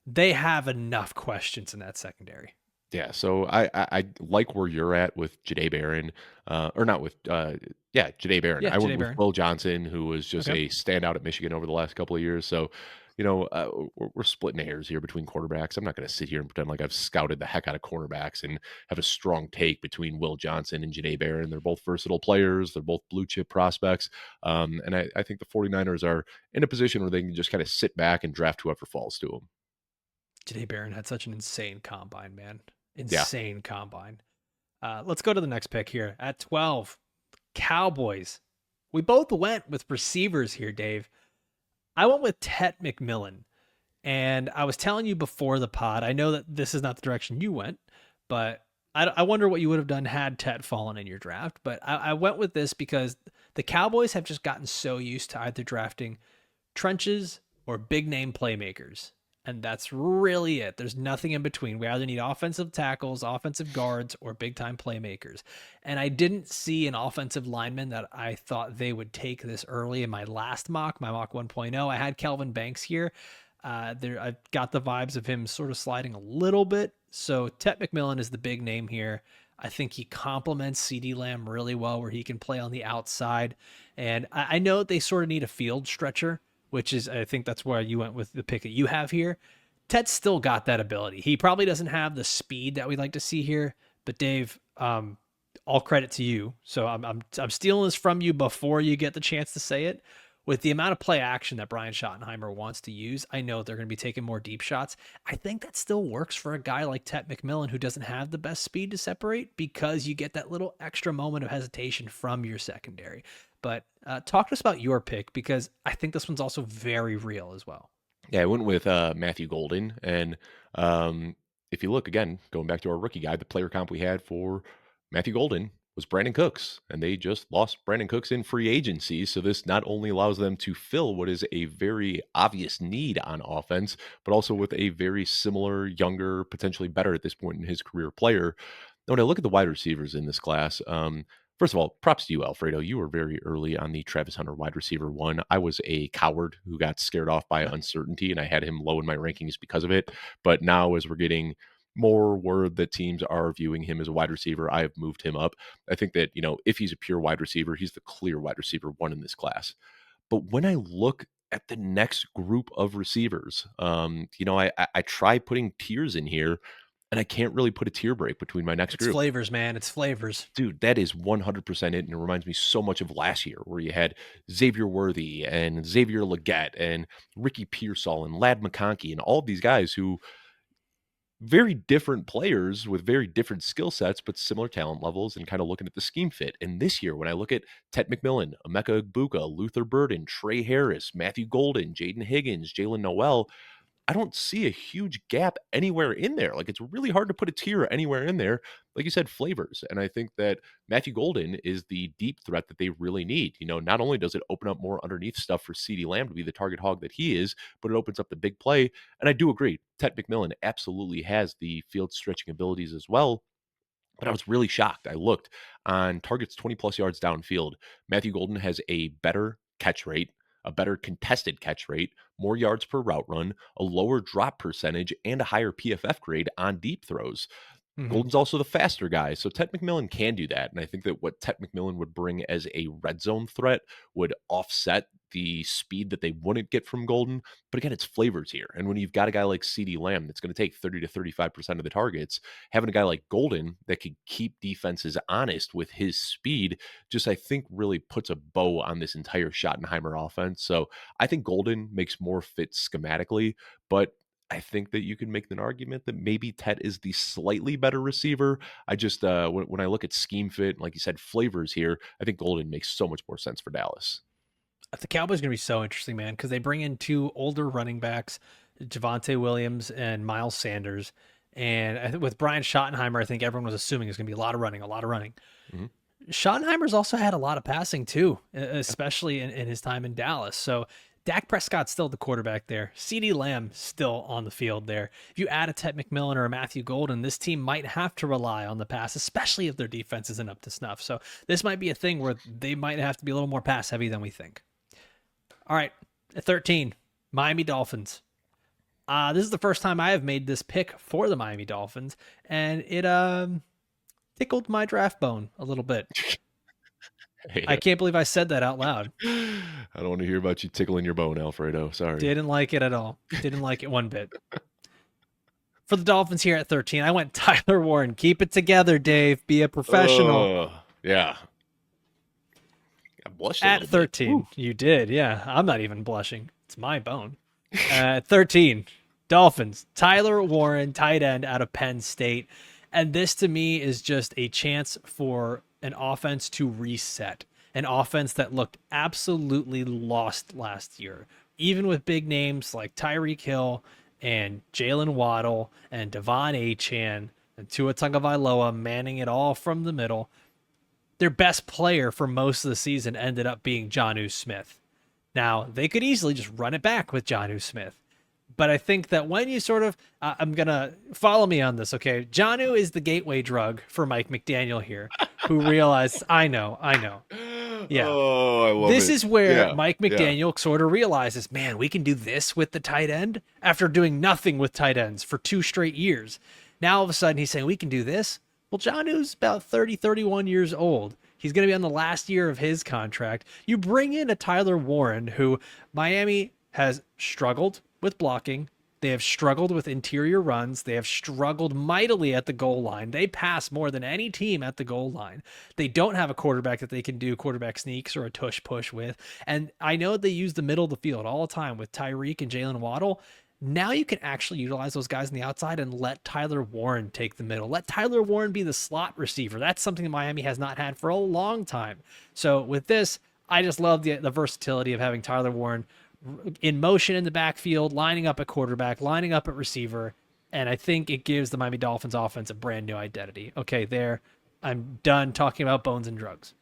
they have enough questions in that secondary. Yeah, so I like where you're at with Jade Barron, or not with Jade Barron. Yeah, I went Janae with Barron. Will Johnson, who was just Okay. a standout at Michigan over the last couple of years. So, we're splitting hairs here between quarterbacks. I'm not going to sit here and pretend like I've scouted the heck out of cornerbacks and have a strong take between Will Johnson and Jade Barron. They're both versatile players. They're both blue chip prospects. And I think the 49ers are in a position where they can just kind of sit back and draft whoever falls to them. Janae Barron had such an insane combine, man. Yeah. Insane combine. Let's go to the next pick here at 12. Cowboys. We both went with receivers here, Dave. I went with Tet McMillan. And I was telling you before the pod, I know that this is not the direction you went, but I wonder what you would have done had Tet fallen in your draft. But I went with this because the Cowboys have just gotten so used to either drafting trenches or big name playmakers. And that's really it. There's nothing in between. We either need offensive tackles, offensive guards, or big time playmakers. And I didn't see an offensive lineman that I thought they would take this early in my last mock, my mock 1.0. I had Kelvin Banks here. I got the vibes of him sort of sliding a little bit. So Tet McMillan is the big name here. I think he complements CD Lamb really well, where he can play on the outside. And I know they sort of need a field stretcher, which is, I think that's where you went with the pick that you have here. Ted's still got that ability. He probably doesn't have the speed that we'd like to see here, but Dave, all credit to you. So I'm stealing this from you before you get the chance to say it. With the amount of play action that Brian Schottenheimer wants to use, I know they're going to be taking more deep shots. I think that still works for a guy like Tet McMillan, who doesn't have the best speed to separate, because you get that little extra moment of hesitation from your secondary. But talk to us about your pick, because I think this one's also very real as well. Yeah, I went with Matthew Golden, and if you look again, going back to our rookie guy, the player comp we had for Matthew Golden was Brandon Cooks, and they just lost Brandon Cooks in free agency. So this not only allows them to fill what is a very obvious need on offense, but also with a very similar, younger, potentially better at this point in his career player. Now, when I look at the wide receivers in this class, first of all, props to you, Alfredo. You were very early on the Travis Hunter wide receiver one. I was a coward who got scared off by uncertainty, and I had him low in my rankings because of it. But now, as we're getting more word that teams are viewing him as a wide receiver, I have moved him up. I think that, if he's a pure wide receiver, he's the clear wide receiver one in this class. But when I look at the next group of receivers, I try putting tiers in here, and I can't really put a tier break between my next It's group. flavors, man. It's flavors. Dude, that is 100% it, and it reminds me so much of last year where you had Xavier Worthy and Xavier Legette and Ricky Pearsall and Lad McConkey and all of these guys who very different players with very different skill sets, but similar talent levels and kind of looking at the scheme fit. And this year, when I look at Tet McMillan, Emeka Egbuka, Luther Burden, Trey Harris, Matthew Golden, Jaden Higgins, Jalen Noel, I don't see a huge gap anywhere in there. Like it's really hard to put a tier anywhere in there. Like you said, flavors. And I think that Matthew Golden is the deep threat that they really need. Not only does it open up more underneath stuff for CeeDee Lamb to be the target hog that he is, but it opens up the big play. And I do agree, Tet McMillan absolutely has the field stretching abilities as well. But I was really shocked. I looked on targets 20 plus yards downfield. Matthew Golden has a better catch rate, a better contested catch rate, more yards per route run, a lower drop percentage, and a higher PFF grade on deep throws. Mhm. Golden's also the faster guy, so Ted McMillan can do that, and I think that what Ted McMillan would bring as a red zone threat would offset the speed that they wouldn't get from Golden. But again, it's flavors here, and when you've got a guy like CeeDee Lamb that's going to take 30 to 35% of the targets, having a guy like Golden that could keep defenses honest with his speed, just I think really puts a bow on this entire Schottenheimer offense. So I think Golden makes more fit schematically, but I think that you can make an argument that maybe Tet is the slightly better receiver. I just when I look at scheme fit, like you said, flavors here, I think Golden makes so much more sense for Dallas. The Cowboys are going to be so interesting, man, because they bring in two older running backs, Javante Williams and Miles Sanders. And I think with Brian Schottenheimer, I think everyone was assuming it's going to be a lot of running, a lot of running. Mhm. Schottenheimer's also had a lot of passing too, Yeah. especially in his time in Dallas. So Dak Prescott's still the quarterback there. CeeDee Lamb still on the field there. If you add a Ted McMillan or a Matthew Golden, this team might have to rely on the pass, especially if their defense isn't up to snuff. So this might be a thing where they might have to be a little more pass heavy than we think. All right, at 13, Miami Dolphins. This is the first time I have made this pick for the Miami Dolphins, and it tickled my draft bone a little bit. I Hey, can't believe I said that out loud. I don't want to hear about you tickling your bone, Alfredo. Sorry. Didn't like it at all. Didn't like it one bit. For the Dolphins here at 13, I went Tyler Warren. Keep it together, Dave. Be a professional. Oh, yeah. I blushed a At little bit. 13, Woo. you did. Yeah, I'm not even blushing. It's my bone. At 13, Dolphins. Tyler Warren, tight end out of Penn State. And this to me is just a chance for an offense to reset. An offense that looked absolutely lost last year. Even with big names like Tyreek Hill and Jalen Waddle and Devon Achane and Tua Tagovailoa manning it all from the middle, their best player for most of the season ended up being Jonnu Smith. Now, they could easily just run it back with Jonnu Smith. But I think that when you sort of, I'm going to follow me on this, okay? Jonnu is the gateway drug for Mike McDaniel here, who realized, I know. Yeah. Oh, I love This it. is where Yeah. Mike Yeah. McDaniel sort of realizes, man, we can do this with the tight end after doing nothing with tight ends for 2 straight years. Now, all of a sudden, he's saying, we can do this. Well, Jonnu's about 30, 31 years old. He's going to be on the last year of his contract. You bring in a Tyler Warren, who Miami has struggled with blocking. They have struggled with interior runs. They have struggled mightily at the goal line. They pass more than any team at the goal line. They don't have a quarterback that they can do quarterback sneaks or a tush push with. And I know they use the middle of the field all the time with Tyreek and Jalen Waddle. Now you can actually utilize those guys on the outside and let Tyler Warren take the middle. Let Tyler Warren be the slot receiver. That's something that Miami has not had for a long time. So with this, I just love the versatility of having Tyler Warren in motion in the backfield, lining up at quarterback, lining up at receiver. And I think it gives the Miami Dolphins offense a brand new identity. Okay, there. I'm done talking about bones and drugs.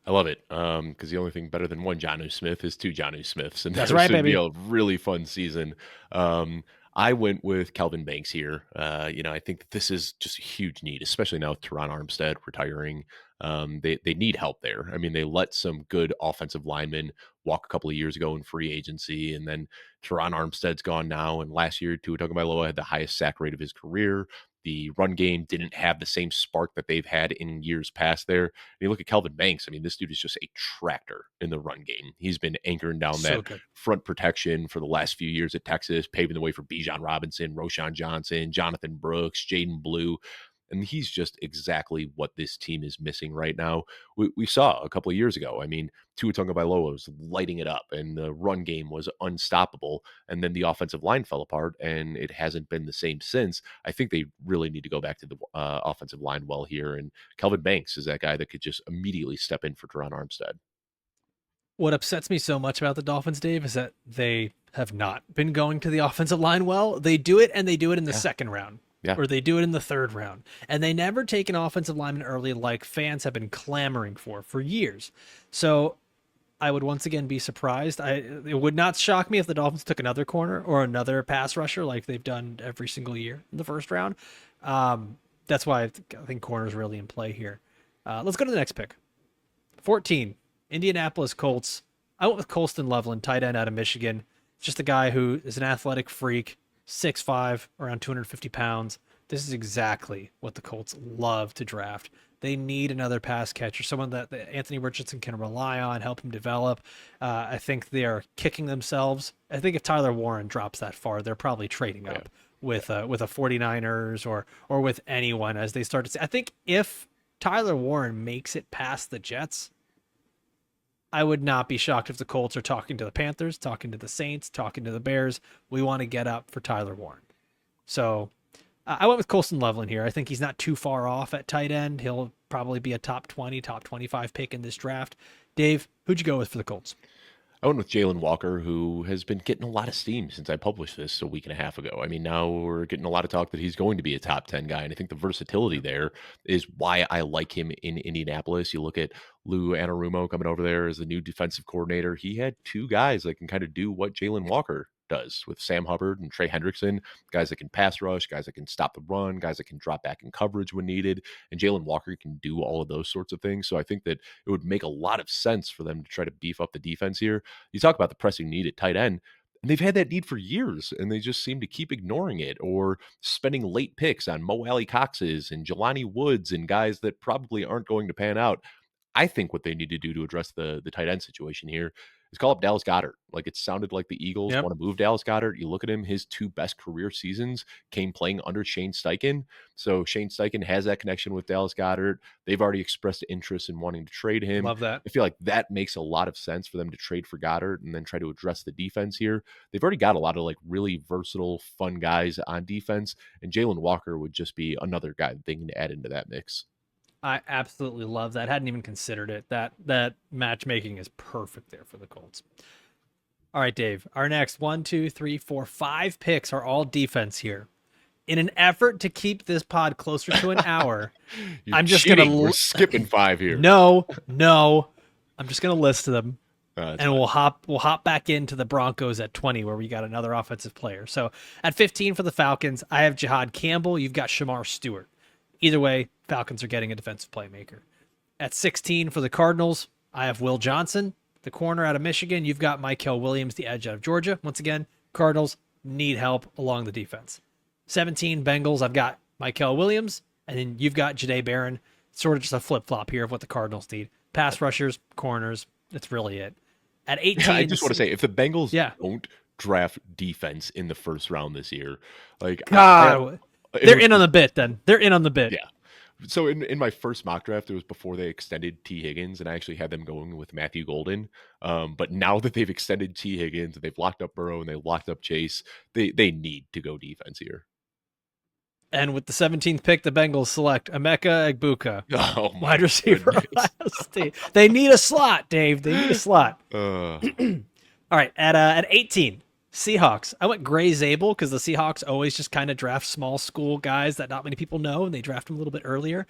I love it. Because the only thing better than one Jonnu Smith is two Jonnu Smiths, and That's that right, should be baby. a really fun season. I went with Calvin Banks here. I think that this is just a huge need, especially now with Teron Armstead retiring. They need help there. I mean, they let some good offensive linemen walk a couple of years ago in free agency, and then Teron Armstead's gone now. And last year, Tua Tagovailoa had the highest sack rate of his career. The run game didn't have the same spark that they've had in years past there. And you look at Calvin Banks, I mean, this dude is just a tractor in the run game. He's been anchoring down So that good. front protection for the last few years at Texas, paving the way for Bijan Robinson, Roshan Johnson, Jonathan Brooks, Jaden Blue. And he's just exactly what this team is missing right now. We saw a couple of years ago. I mean, Tua Tagovailoa was lighting it up, and the run game was unstoppable. And then the offensive line fell apart, and it hasn't been the same since. I think they really need to go back to the offensive line well here. And Kelvin Banks is that guy that could just immediately step in for Teron Armstead. What upsets me so much about the Dolphins, Dave, is that they have not been going to the offensive line well. They do it, and they do it in the Yeah. second round, Yeah. or they do it in the third round. And they never take an offensive lineman early like fans have been clamoring for years. So I would once again be surprised. It would not shock me if the Dolphins took another corner or another pass rusher like they've done every single year in the first round. That's why I think corner is really in play here. Let's go to the next pick. 14, Indianapolis Colts. I went with Colston Loveland, tight end out of Michigan. Just a guy who is an athletic freak, 6'5", around 250 pounds, This is exactly what the Colts love to draft. They need another pass catcher, someone that Anthony Richardson can rely on, help him develop. I think they are kicking themselves. I think if Tyler Warren drops that far, they're probably trading Yeah. up with a 49ers or with anyone as they start to see. I think if Tyler Warren makes it past the Jets, I would not be shocked if the Colts are talking to the Panthers, talking to the Saints, talking to the Bears. We want to get up for Tyler Warren. So I went with Colston Loveland here. I think he's not too far off at tight end. He'll probably be a top 20, top 25 pick in this draft. Dave, who'd you go with for the Colts? I went with Jalen Walker, who has been getting a lot of steam since I published this a week and a half ago. I mean, now we're getting a lot of talk that he's going to be a top 10 guy. And I think the versatility there is why I like him in Indianapolis. You look at Lou Anarumo coming over there as the new defensive coordinator. He had two guys that can kind of do what Jalen Walker does with Sam Hubbard and Trey Hendrickson, guys that can pass rush, guys that can stop the run, guys that can drop back in coverage when needed. And Jalen Walker can do all of those sorts of things. So I think that it would make a lot of sense for them to try to beef up the defense here. You talk about the pressing need at tight end, and they've had that need for years, and they just seem to keep ignoring it or spending late picks on Mo Alley Coxes and Jelani Woods and guys that probably aren't going to pan out. I think what they need to do to address the tight end situation here is call up Dallas Goedert. Like it sounded like the Eagles Yep. want to move Dallas Goedert. You look at him, his two best career seasons came playing under Shane Steichen. So Shane Steichen has that connection with Dallas Goedert. They've already expressed interest in wanting to trade him. Love that. I feel like that makes a lot of sense for them to trade for Goddard and then try to address the defense here. They've already got a lot of like really versatile, fun guys on defense, and Jalen Walker would just be another guy that they can add into that mix. I absolutely love that. Hadn't even considered it. That matchmaking is perfect there for the Colts. All right, Dave. Our next 1, 2, 3, 4, 5 picks are all defense here. In an effort to keep this pod closer to an hour, I'm just cheating. gonna We're skipping 5 here. no. I'm just gonna list them, That's and fine. we'll hop back into the Broncos at 20, where we got another offensive player. So at 15 for the Falcons, I have Jihad Campbell. You've got Shamar Stewart. Either way, Falcons are getting a defensive playmaker. At 16 for the Cardinals, I have Will Johnson, the corner out of Michigan. You've got Mykel Williams, the edge out of Georgia. Once again, Cardinals need help along the defense. 17 Bengals, I've got Mykel Williams, and then you've got Jahdae Barron. Sort of just a flip-flop here of what the Cardinals need. Pass rushers, corners, that's really it. At 18, I just want to say, if the Bengals Yeah. don't draft defense in the first round this year, like God, it they're was in on the bit then. They're in on the bit. Yeah. So in my first mock draft, it was before they extended T. Higgins, and I actually had them going with Matthew Golden. But now that they've extended T. Higgins, and they've locked up Burrow, and they locked up Chase, they need to go defense here. And with the 17th pick, the Bengals select Emeka Egbuka, Oh my wide receiver. goodness. Ohio State. They need a slot, Dave. They need a slot. Uh, All right, at 18, Seahawks. I went Gray Zabel because the Seahawks always just kind of draft small school guys that not many people know, and they draft them a little bit earlier.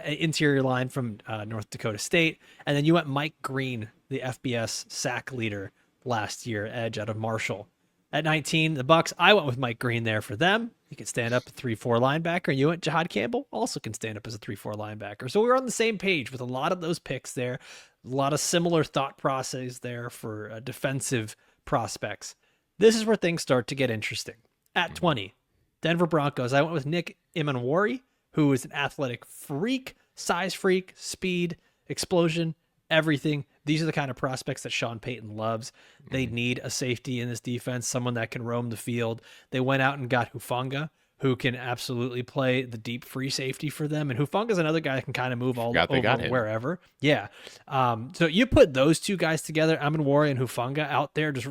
Interior line from North Dakota State. And then you went Mike Green, the FBS sack leader last year, edge out of Marshall. At 19, the Bucs. I went with Mike Green there for them. He can stand up a 3-4 linebacker. And you went Jihad Campbell, also can stand up as a 3-4 linebacker. So we were on the same page with a lot of those picks there. A lot of similar thought process there for defensive prospects. This is where things start to get interesting. At 20, Denver Broncos. I went with Nick Imanwari, who is an athletic freak, size freak, speed, explosion, everything. These are the kind of prospects that Sean Payton loves. They need a safety in this defense, someone that can roam the field. They went out and got Hufanga, who can absolutely play the deep free safety for them. And Hufanga's another guy that can kind of move all Forgot they got over him. wherever. Yeah. So you put those two guys together, Amanwari and Hufanga out there, just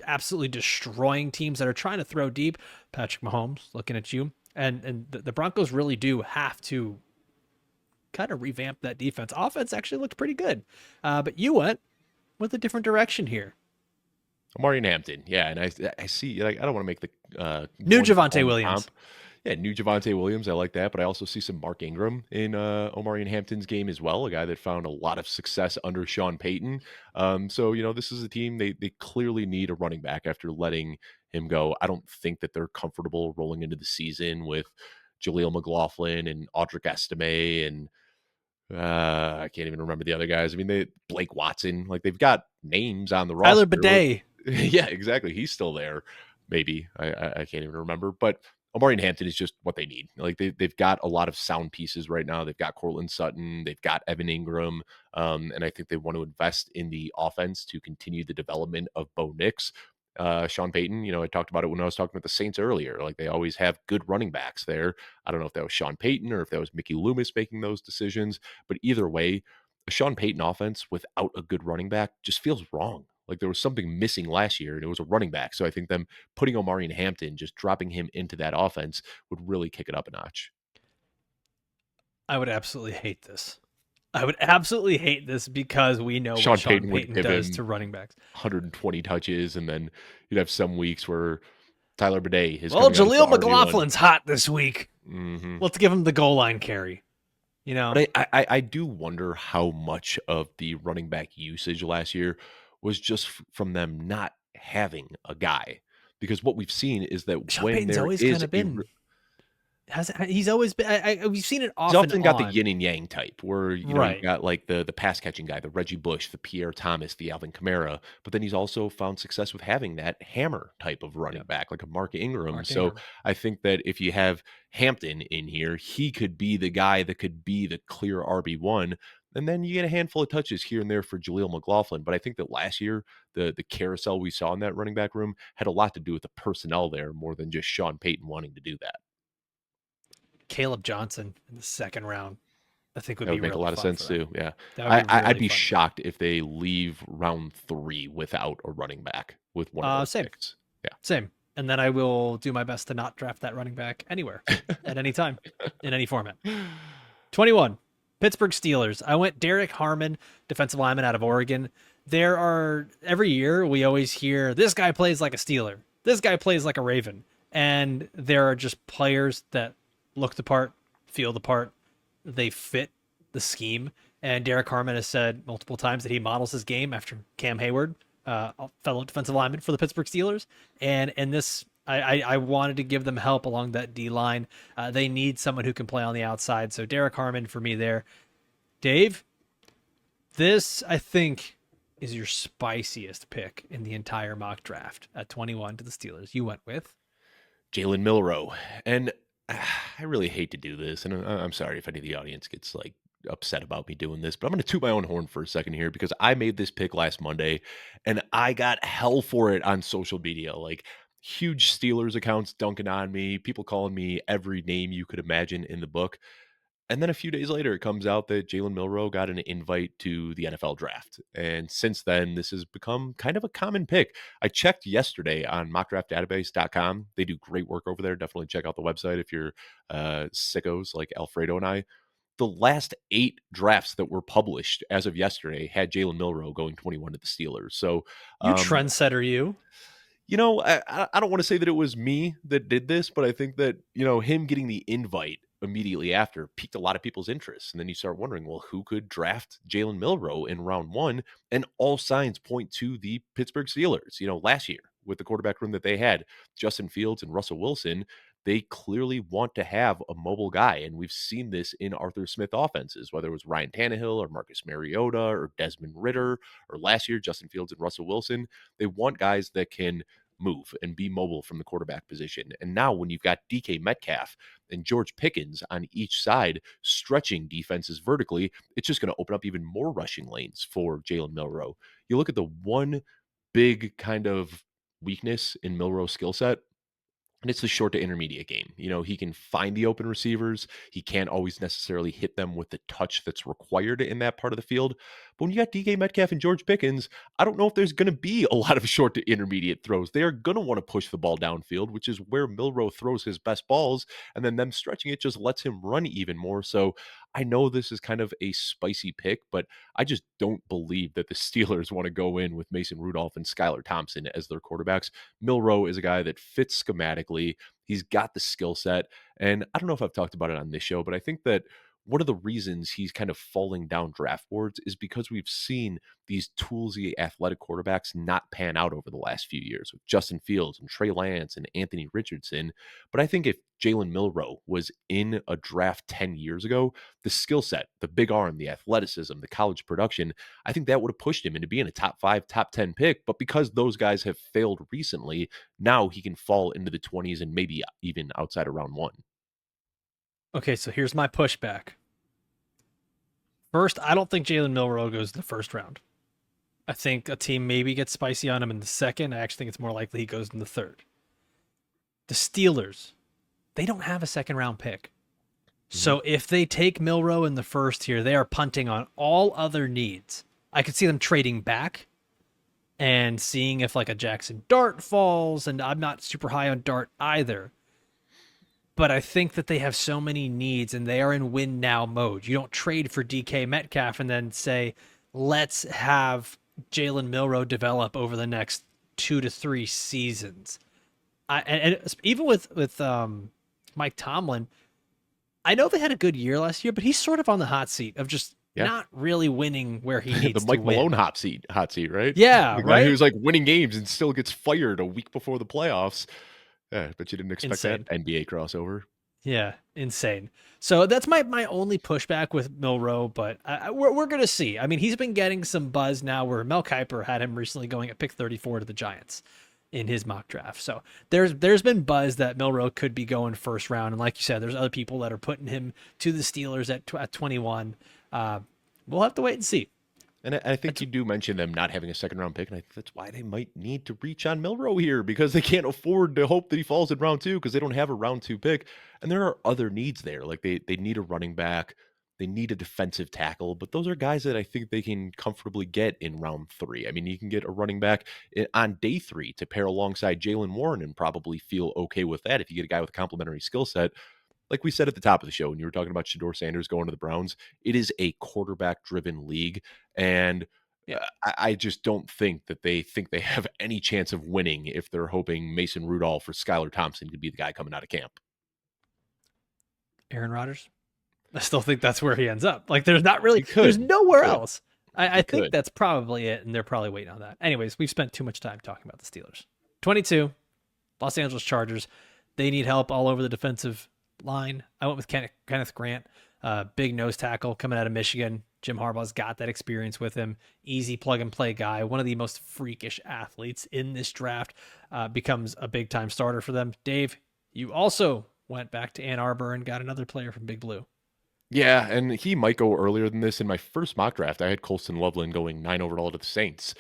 absolutely destroying teams that are trying to throw deep. Patrick Mahomes looking at you. And the Broncos really do have to kind of revamp that defense. Offense actually looked pretty good. But you went with a different direction here. Amari Hampton, yeah, and I see, like, I don't want to make the New one Javonte phone Williams. comp. Yeah, new Javonte Williams, I like that, but I also see some Mark Ingram in Omari Hampton's game as well, a guy that found a lot of success under Sean Payton. So this is a team they clearly need a running back after letting him go. I don't think that they're comfortable rolling into the season with Jaleel McLaughlin and Audric Estime and I can't even remember the other guys. I mean, Blake Watson, like they've got names on the roster. Tyler Bidet. Yeah, exactly. He's still there. Maybe I can't even remember. But Omari and Hampton is just what they need. Like they've got a lot of sound pieces right now. They've got Cortland Sutton, they've got Evan Ingram, and I think they want to invest in the offense to continue the development of Bo Nix. Sean Payton, I talked about it when I was talking about the Saints earlier. Like they always have good running backs there. I don't know if that was Sean Payton or if that was Mickey Loomis making those decisions, but either way, a Sean Payton offense without a good running back just feels wrong. Like there was something missing last year, and it was a running back. So I think them putting Omari and Hampton, just dropping him into that offense would really kick it up a notch. I would absolutely hate this. I would absolutely hate this because we know what Sean Sean Payton would Payton give does him to running backs. 120 touches, and then you'd have some weeks where Tyler Bidet is Well, coming out as the Jaleel RB1. McLaughlin's hot this week. Mm-hmm. Let's give him the goal line carry. But I do wonder how much of the running back usage last year was just from them not having a guy. Because what we've seen is that Sean when Payton's there always is kind of been. He's always been. We've seen it off he's often and got the on. yin and yang type where, you've Right. got like the pass catching guy, the Reggie Bush, the Pierre Thomas, the Alvin Kamara, but then he's also found success with having that hammer type of running Yep. back, like a Mark Ingram. Mark So Ingram. I think that if you have Hampton in here, he could be the guy that could be the clear RB1. And then you get a handful of touches here and there for Jaleel McLaughlin. But I think that last year, the carousel we saw in that running back room had a lot to do with the personnel there more than just Sean Payton wanting to do that. Caleb Johnson in the second round, I think would That be would make a really lot of fun for sense them. too. Yeah. That would be I'd really be fun. shocked if they leave round 3 without a running back with one of those Same. picks. Yeah. Same. And then I will do my best to not draft that running back anywhere, at any time, in any format. 21, Pittsburgh Steelers. I went Derek Harmon, defensive lineman out of Oregon. There are, every year, we always hear, this guy plays like a Steeler. This guy plays like a Raven. And there are just players that look the part, feel the part. They fit the scheme. And Derek Harmon has said multiple times that he models his game after Cam Hayward, fellow defensive lineman for the Pittsburgh Steelers. And in this, I wanted to give them help along that D line. They need someone who can play on the outside. So Derek Harmon for me there. Dave, this I think is your spiciest pick in the entire mock draft at 21 to the Steelers. You went with Jalen Milroe. And I really hate to do this. And I'm sorry if any of the audience gets like upset about me doing this, but I'm going to toot my own horn for a second here because I made this pick last Monday and I got hell for it on social media. Like huge Steelers accounts dunking on me, people calling me every name you could imagine in the book. And then a few days later, it comes out that Jalen Milroe got an invite to the NFL draft. And since then, this has become kind of a common pick. I checked yesterday on mockdraftdatabase.com. They do great work over there. Definitely check out the website if you're sickos like Alfredo and I. The last 8 drafts that were published as of yesterday had Jalen Milroe going 21 to the Steelers. So, you trendsetter, you. I don't want to say that it was me that did this, but I think that, him getting the invite immediately after piqued a lot of people's interest. And then you start wondering, well, who could draft Jalen Milroe in round 1? And all signs point to the Pittsburgh Steelers. Last year with the quarterback room that they had, Justin Fields and Russell Wilson, they clearly want to have a mobile guy. And we've seen this in Arthur Smith offenses, whether it was Ryan Tannehill or Marcus Mariota or Desmond Ritter, or last year, Justin Fields and Russell Wilson. They want guys that can move and be mobile from the quarterback position. And now when you've got DK Metcalf and George Pickens on each side stretching defenses vertically, it's just going to open up even more rushing lanes for Jalen Milroe. You look at the one big kind of weakness in Milroe's skill set, and it's the short to intermediate game. He can find the open receivers. He can't always necessarily hit them with the touch that's required in that part of the field. But when you got DK Metcalf and George Pickens, I don't know if there's going to be a lot of short to intermediate throws. They are going to want to push the ball downfield, which is where Milroe throws his best balls. And then them stretching it just lets him run even more. So I know this is kind of a spicy pick, but I just don't believe that the Steelers want to go in with Mason Rudolph and Skylar Thompson as their quarterbacks. Milroe is a guy that fits schematically. He's got the skill set. And I don't know if I've talked about it on this show, but I think that one of the reasons he's kind of falling down draft boards is because we've seen these toolsy athletic quarterbacks not pan out over the last few years with Justin Fields and Trey Lance and Anthony Richardson. But I think if Jalen Milroe was in a draft 10 years ago, the skill set, the big arm, the athleticism, the college production, I think that would have pushed him into being a top 5, top 10 pick. But because those guys have failed recently, now he can fall into the 20s and maybe even outside of round 1. Okay, so here's my pushback. First, I don't think Jalen Milroe goes in the first round. I think a team maybe gets spicy on him in the second. I actually think it's more likely he goes in the third. The Steelers, they don't have a second round pick. So if they take Milroe in the first here, they are punting on all other needs. I could see them trading back and seeing if like a Jackson Dart falls, and I'm not super high on Dart either. But I think that they have so many needs and they are in win now mode. You don't trade for DK Metcalf and then say, let's have Jalen Milroe develop over the next 2 to 3 seasons. And even with Mike Tomlin, I know they had a good year last year, but he's sort of on the hot seat of just not really winning where he needs the Mike to win. Malone hot seat, right? Yeah, The guy right? who's like winning games and still gets fired a week before the playoffs. Yeah, but you didn't expect Insane. that NBA crossover. Yeah, insane. So that's my only pushback with Milroe, but we're going to see. I mean, he's been getting some buzz now where Mel Kiper had him recently going at pick 34 to the Giants in his mock draft. So there's been buzz that Milroe could be going first round. And like you said, there's other people that are putting him to the Steelers at 21. We'll have to wait and see. And I think you do mention them not having a second round pick, and I think that's why they might need to reach on Milroe here because they can't afford to hope that he falls in round 2 because they don't have a round 2 pick. And there are other needs there. Like they need a running back, they need a defensive tackle, but those are guys that I think they can comfortably get in round 3. I mean, you can get a running back on day 3 to pair alongside Jalen Warren and probably feel okay with that if you get a guy with a complementary skill set. Like we said at the top of the show, when you were talking about Shedeur Sanders going to the Browns, it is a quarterback-driven league, and I just don't think that they think they have any chance of winning if they're hoping Mason Rudolph or Skylar Thompson could be the guy coming out of camp. Aaron Rodgers? I still think that's where he ends up. Like, there's not really, He could. there's nowhere He could. else. I think could. that's probably it, and they're probably waiting on that. Anyways, we've spent too much time talking about the Steelers. 22, Los Angeles Chargers. They need help all over the defensive line. I went with Kenneth Grant, big nose tackle coming out of Michigan. Jim Harbaugh's got that experience with him. Easy plug and play guy. One of the most freakish athletes in this draft. Becomes a big time starter for them. Dave, you also went back to Ann Arbor and got another player from Big Blue. Yeah, and he might go earlier than this. In my first mock draft, I had Colston Loveland going 9 overall to the Saints.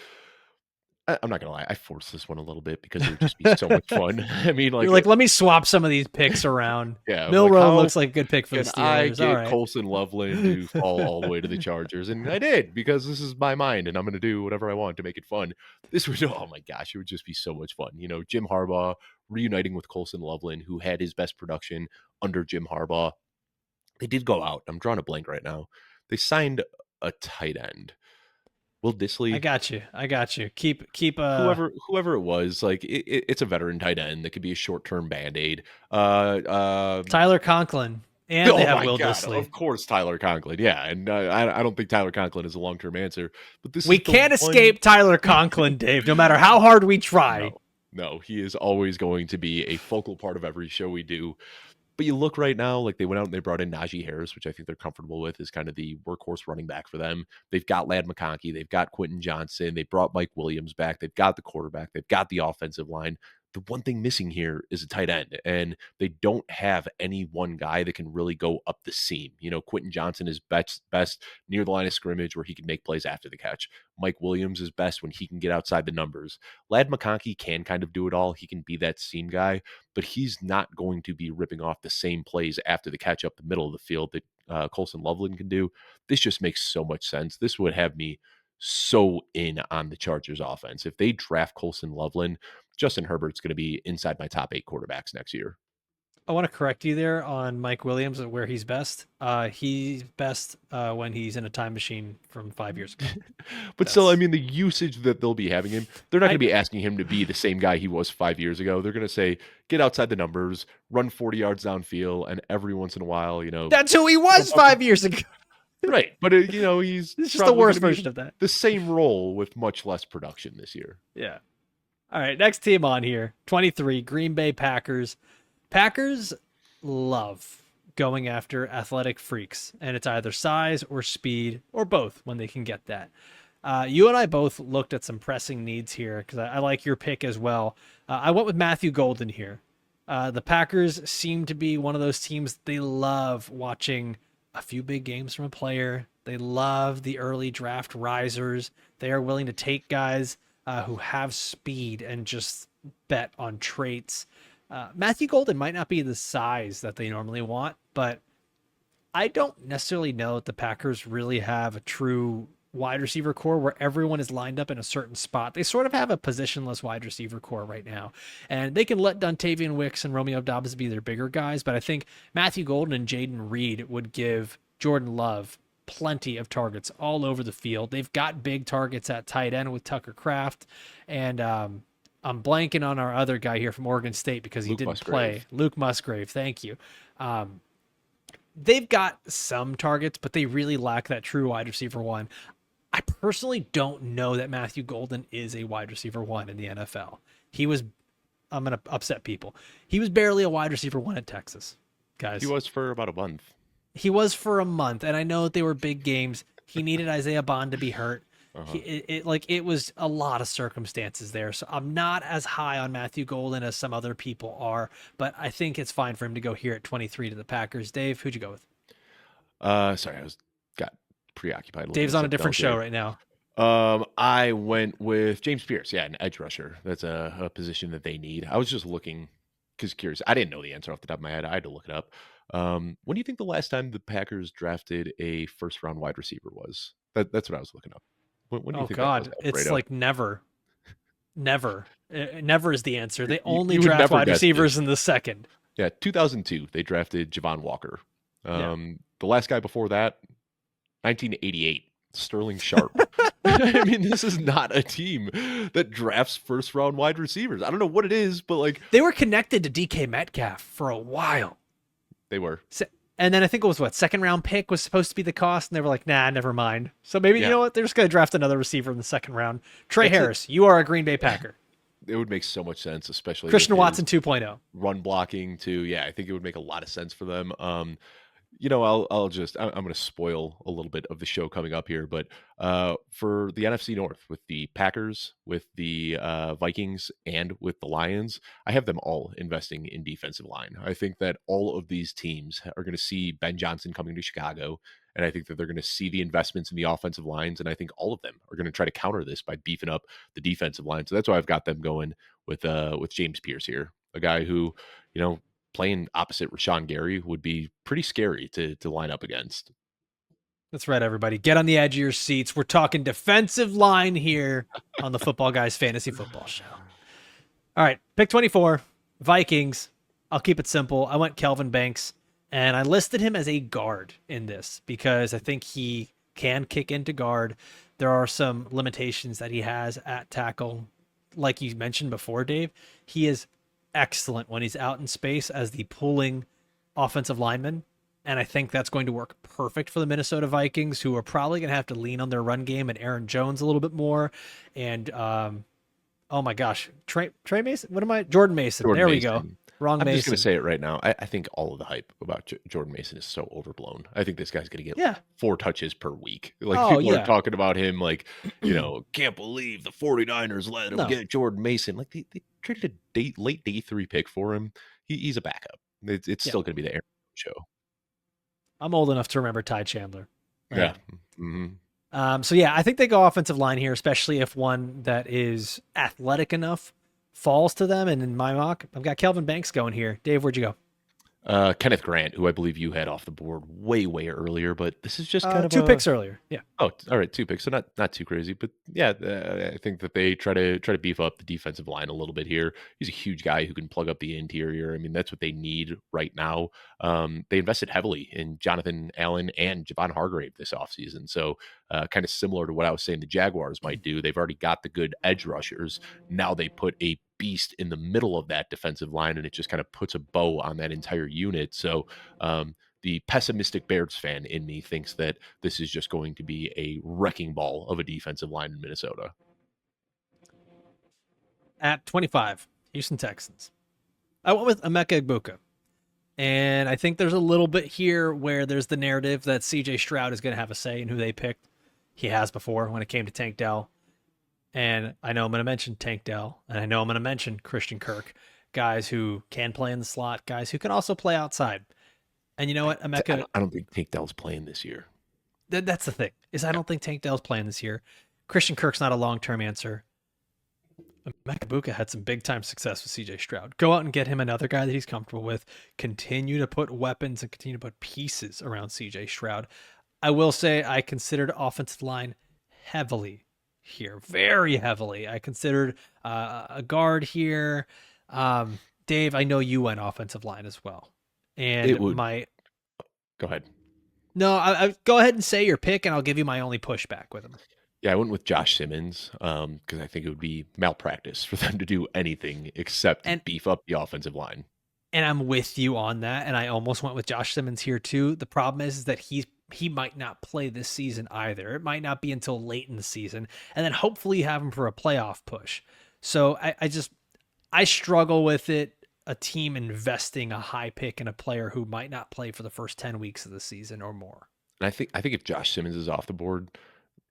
I'm not gonna lie, I forced this one a little bit because it would just be so much fun. I mean, You're like, let me swap some of these picks around. Yeah, Milroe looks like a good pick for the can Steelers. I get All right. Colston Loveland to fall all the way to the Chargers? And I did because this is my mind, and I'm going to do whatever I want to make it fun. This would, oh my gosh, it would just be so much fun. You know, Jim Harbaugh reuniting with Colston Loveland, who had his best production under Jim Harbaugh. They did go out. I'm drawing a blank right now. They signed a tight end. Will Disley. I got you. Keep whoever it was, like it's a veteran tight end that could be a short-term band-aid. Tyler Conklin. And they have Will Disley. Of course, Tyler Conklin. Yeah, and I don't think Tyler Conklin is a long-term answer. But we can't escape Tyler Conklin, Dave, no matter how hard we try. No, he is always going to be a focal part of every show we do. But you look right now, like they went out and they brought in Najee Harris, which I think they're comfortable with, is kind of the workhorse running back for them. They've got Ladd McConkey. They've got Quentin Johnson. They brought Mike Williams back. They've got the quarterback. They've got the offensive line. The one thing missing here is a tight end, and they don't have any one guy that can really go up the seam. You know, Quentin Johnson is best near the line of scrimmage where he can make plays after the catch. Mike Williams is best when he can get outside the numbers. Ladd McConkey can kind of do it all. He can be that seam guy, but he's not going to be ripping off the same plays after the catch up the middle of the field that Colston Loveland can do. This just makes so much sense. This would have me so in on the Chargers offense. If they draft Colston Loveland, Justin Herbert's going to be inside my top 8 quarterbacks next year. I want to correct you there on Mike Williams and where he's best. He's best when he's in a time machine from 5 years ago. But still, I That's mean, the usage that they'll be having him, they're not going to I. be asking him to be the same guy he was 5 years ago. They're going to say, get outside the numbers, run 40 yards downfield, and every once in a while, That's who he jump was up. 5 years ago. Right. But, he's It's just the probably going worst to be version of that. the same role with much less production this year. Yeah. All right, next team on here, 23, Green Bay Packers. Packers love going after athletic freaks, and it's either size or speed or both when they can get that. You and I both looked at some pressing needs here because I like your pick as well. I went with Matthew Golden here. The Packers seem to be one of those teams they love watching a few big games from a player. They love the early draft risers. They are willing to take guys who have speed and just bet on traits. Matthew Golden might not be the size that they normally want, but I don't necessarily know that the Packers really have a true wide receiver core where everyone is lined up in a certain spot. They sort of have a positionless wide receiver core right now, and they can let Dontavian Wicks and Romeo Dobbs be their bigger guys, but I think Matthew Golden and Jaden Reed would give Jordan Love plenty of targets all over the field. They've got big targets at tight end with Tucker Kraft, and I'm blanking on our other guy here from Oregon State because he didn't play. Luke Musgrave, thank you. They've got some targets, but they really lack that true wide receiver one. I personally don't know that Matthew Golden is a wide receiver one in the NFL. I'm going to upset people. He was barely a wide receiver one at Texas, guys. He was for about a month. He was for a month, and I know that they were big games. He needed Isaiah Bond to be hurt. Uh-huh. It was a lot of circumstances there. So I'm not as high on Matthew Golden as some other people are, but I think it's fine for him to go here at 23 to the Packers. Dave, who'd you go with? Sorry, got preoccupied. Dave's on a different show right now. I went with James Pierce. Yeah, an edge rusher. That's a position that they need. I was just looking because curious. I didn't know the answer off the top of my head. I had to look it up. When do you think the last time the Packers drafted a first-round wide receiver was? That's what I was looking up. When do you think God, that was, it's like never. Never is the answer. They only you draft wide receivers in the second. Yeah, 2002, they drafted Javon Walker. The last guy before that, 1988, Sterling Sharp. I mean, this is not a team that drafts first-round wide receivers. I don't know what it is, but like they were connected to DK Metcalf for a while. They were. And then I think it was second round pick was supposed to be the cost, and they were like, nah, never mind. So maybe, you know what, they're just going to draft another receiver in the second round. Trey Harris, you are a Green Bay Packer. It would make so much sense, especially Christian Watson 2.0. Run blocking too. Yeah, I think it would make a lot of sense for them. I'm going to spoil a little bit of the show coming up here, but for the NFC North with the Packers, with the Vikings, and with the Lions, I have them all investing in defensive line. I think that all of these teams are going to see Ben Johnson coming to Chicago, and I think that they're going to see the investments in the offensive lines, and I think all of them are going to try to counter this by beefing up the defensive line. So that's why I've got them going with James Pierce here, a guy who, playing opposite Rashawn Gary would be pretty scary to line up against. That's right, everybody. Get on the edge of your seats. We're talking defensive line here on the Football Guys Fantasy Football Show. All right, pick 24, Vikings. I'll keep it simple. I went Kelvin Banks, and I listed him as a guard in this because I think he can kick into guard. There are some limitations that he has at tackle. Like you mentioned before, Dave, he is excellent when he's out in space as the pulling offensive lineman. And I think that's going to work perfect for the Minnesota Vikings, who are probably going to have to lean on their run game and Aaron Jones a little bit more. And, oh my gosh, Trey Mason? What am I? Jordan Mason. There we go. Wrong Mason. I'm just going to say it right now. I think all of the hype about Jordan Mason is so overblown. I think this guy's going to get 4 touches per week. People are talking about him like, can't believe the 49ers let him get Jordan Mason. Like they traded a late day 3 pick for him. He's a backup. It's still going to be the Aaron show. I'm old enough to remember Ty Chandler. Right? Yeah. Mm-hmm. So I think they go offensive line here, especially if one that is athletic enough falls to them. And in my mock, I've got Kelvin Banks going here. Dave, where'd you go? Kenneth Grant, who I believe you had off the board way, way earlier, but this is just kind of Two a picks earlier. Yeah. Oh, all right, 2 picks, so not too crazy, but yeah, I think that they try to beef up the defensive line a little bit here. He's a huge guy who can plug up the interior. I mean, that's what they need right now. They invested heavily in Jonathan Allen and Javon Hargrave this offseason, so kind of similar to what I was saying the Jaguars might do. They've already got the good edge rushers. Now they put a beast in the middle of that defensive line, and it just kind of puts a bow on that entire unit. So the pessimistic Bears fan in me thinks that this is just going to be a wrecking ball of a defensive line in Minnesota. At 25, Houston Texans. I went with Emeka Egbuka. And I think there's a little bit here where there's the narrative that CJ Stroud is going to have a say in who they picked. He has before when it came to Tank Dell. And I know I'm going to mention Tank Dell, and I know I'm going to mention Christian Kirk, guys who can play in the slot, guys who can also play outside. And you know what, Emeka, I don't think Tank Dell's playing this year. That's the thing, is I don't think Tank Dell's playing this year. Christian Kirk's not a long-term answer. Emeka Egbuka had some big-time success with CJ Stroud. Go out and get him another guy that he's comfortable with. Continue to put weapons and continue to put pieces around CJ Stroud. I will say I considered offensive line heavily here, very heavily. I considered a guard here. Dave, I know you went offensive line as well. It And would my go ahead. no, I go ahead and say your pick, and I'll give you my only pushback with him. Yeah, I went with Josh Simmons because I think it would be malpractice for them to do anything And except beef up the offensive line. and I'm with you on that. And I almost went with Josh Simmons here too. The problem is that he might not play this season either. It might not be until late in the season, and then hopefully have him for a playoff push. So I struggle with it. A team investing a high pick in a player who might not play for the first 10 weeks of the season or more. And I think if Josh Simmons is off the board,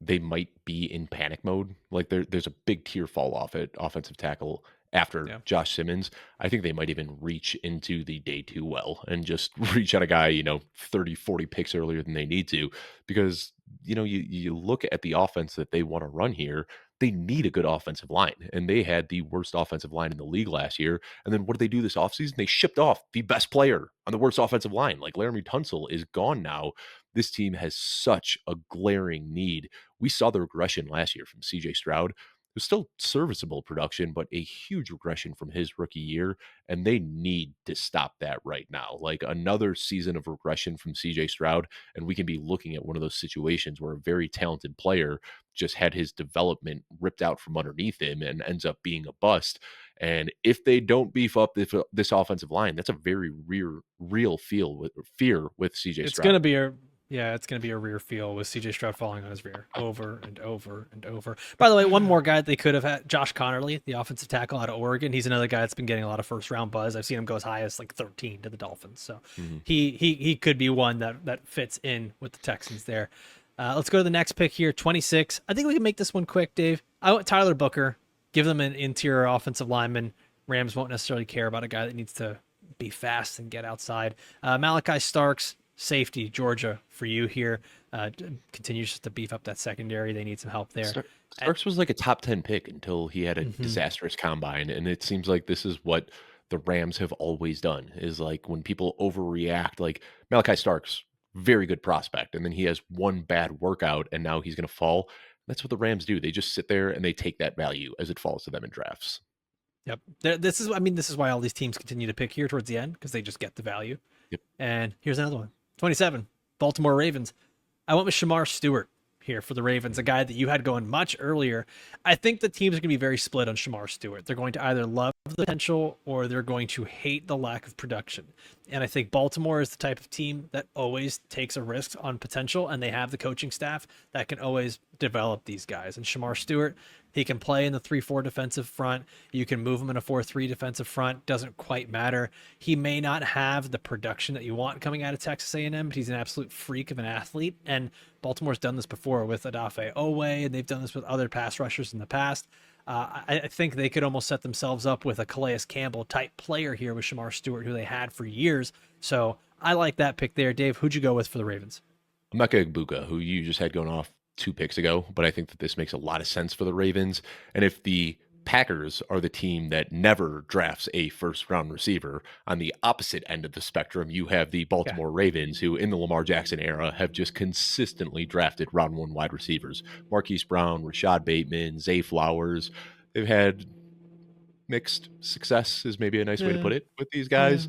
they might be in panic mode. Like there's a big tier fall off at offensive tackle after Yeah. Josh Simmons. I think they might even reach into the day two well and just reach out a guy, 30, 40 picks earlier than they need to because, you look at the offense that they want to run here. They need a good offensive line, and they had the worst offensive line in the league last year. And then what did they do this offseason? They shipped off the best player on the worst offensive line. Like Laramie Tunsil is gone now. This team has such a glaring need. We saw the regression last year from CJ Stroud. It was still serviceable production, but a huge regression from his rookie year. And they need to stop that right now. Like another season of regression from CJ Stroud. And we can be looking at one of those situations where a very talented player just had his development ripped out from underneath him and ends up being a bust. And if they don't beef up this offensive line, that's a very real fear with CJ It's Stroud. gonna be a Yeah, it's gonna be a rear feel with CJ Stroud falling on his rear over and over and over. By the way, one more guy they could have had, Josh Connerly, the offensive tackle out of Oregon. He's another guy that's been getting a lot of first round buzz. I've seen him go as high as like 13 to the Dolphins. So Mhm. he could be one that fits in with the Texans there. Let's go to the next pick here, 26. I think we can make this one quick, Dave. I want Tyler Booker. Give them an interior offensive lineman. Rams won't necessarily care about a guy that needs to be fast and get outside. Malachi Starks, safety, Georgia, for you here. Continues just to beef up that secondary. They need some help there. Starks was like a top 10 pick until he had a Mhm. disastrous combine. And it seems like this is what the Rams have always done is like when people overreact, like Malachi Starks, very good prospect. And then he has one bad workout and now he's going to fall. That's what the Rams do. They just sit there and they take that value as it falls to them in drafts. Yep. This is why all these teams continue to pick here towards the end because they just get the value. Yep. And here's another one. 27, Baltimore Ravens. I went with Shamar Stewart here for the Ravens, a guy that you had going much earlier. I think the teams are going to be very split on Shamar Stewart. They're going to either love the potential or they're going to hate the lack of production. And I think Baltimore is the type of team that always takes a risk on potential, and they have the coaching staff that can always develop these guys. And Shamar Stewart, he can play in the 3-4 defensive front. You can move him in a 4-3 defensive front. Doesn't quite matter. He may not have the production that you want coming out of Texas A&M, but he's an absolute freak of an athlete. And Baltimore's done this before with Odafe Owe, and they've done this with other pass rushers in the past. I think they could almost set themselves up with a Calais Campbell type player here with Shamar Stewart, who they had for years. So I like that pick there. Dave, who'd you go with for the Ravens? Emeka Egbuka, who you just had going off 2 picks ago, but I think that this makes a lot of sense for the Ravens. And if the Packers are the team that never drafts a first round receiver. On the opposite end of the spectrum, you have the Yeah. Baltimore Ravens, who in the Lamar Jackson era have just consistently drafted round one wide receivers. Marquise Brown, Rashad Bateman, Zay Flowers. They've had mixed success is maybe a nice way to Yeah. put it with these Yeah. guys.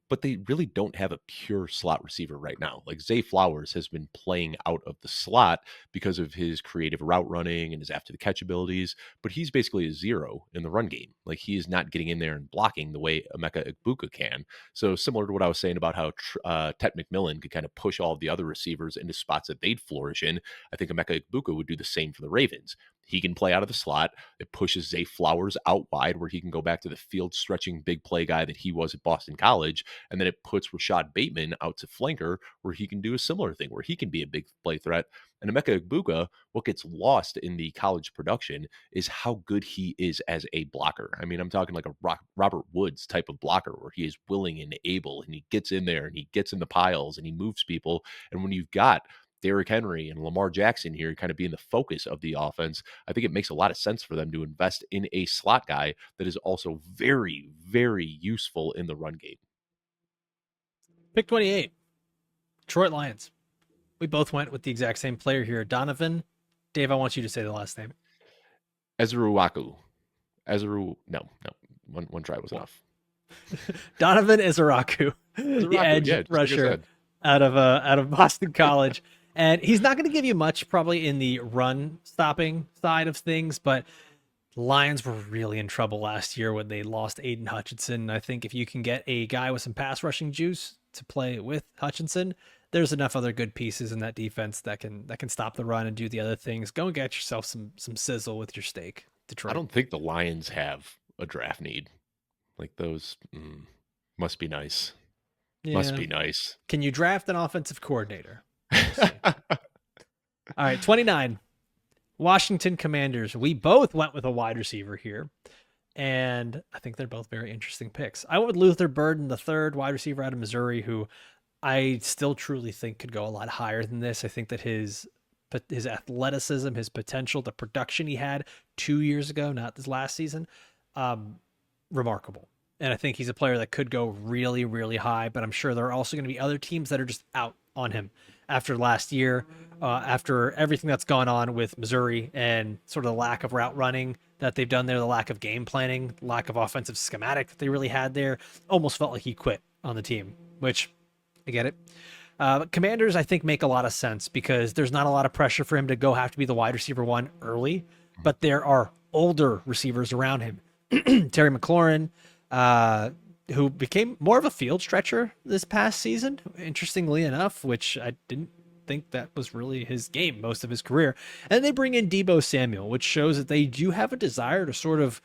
But they really don't have a pure slot receiver right now. Like Zay Flowers has been playing out of the slot because of his creative route running and his after the catch abilities, but he's basically a zero in the run game. Like he is not getting in there and blocking the way Emeka Egbuka can. So similar to what I was saying about how Tet McMillan could kind of push all of the other receivers into spots that they'd flourish in, I think Emeka Egbuka would do the same for the Ravens. He can play out of the slot. It pushes Zay Flowers out wide where he can go back to the field stretching big play guy that he was at Boston College. And then it puts Rashad Bateman out to flanker where he can do a similar thing where he can be a big play threat. And Emeka Egbuka, what gets lost in the college production is how good he is as a blocker. I mean, I'm talking like a Robert Woods type of blocker where he is willing and able and he gets in there and he gets in the piles and he moves people. And when you've got Derrick Henry and Lamar Jackson here kind of being the focus of the offense, I think it makes a lot of sense for them to invest in a slot guy that is also very, very useful in the run game. Pick 28, Detroit Lions. We both went with the exact same player here, Donovan. Dave, I want you to say the last name. Ezeruaku. No. One try was enough. Donovan Izaraku, the Ezeruaku, edge yeah, just like I rusher said. out of Boston College. And he's not going to give you much probably in the run stopping side of things, but Lions were really in trouble last year when they lost Aiden Hutchinson. I think if you can get a guy with some pass rushing juice to play with Hutchinson, there's enough other good pieces in that defense that can stop the run and do the other things. Go and get yourself some sizzle with your steak, I Detroit. don't think the Lions have a draft need. Like those must be nice. Yeah. Must be nice. Can you draft an offensive coordinator? We'll all right, 29. Washington Commanders. We both went with a wide receiver here, and I think they're both very interesting picks. I went with Luther Burden, the third wide receiver out of Missouri, who I still truly think could go a lot higher than this. I think that his athleticism, his potential, the production he had 2 years ago, not this last season, remarkable. And I think he's a player that could go really, really high, but I'm sure there are also going to be other teams that are just out on him after last year, after everything that's gone on with Missouri and sort of the lack of route running that they've done there, the lack of game planning, lack of offensive schematic that they really had there. Almost felt like he quit on the team, which I get it. Commanders, I think, make a lot of sense because there's not a lot of pressure for him to go have to be the wide receiver one early, but there are older receivers around him. Terry McLaurin, who became more of a field stretcher this past season, interestingly enough, which I didn't think that was really his game most of his career. And they bring in Deebo Samuel, which shows that they do have a desire to sort of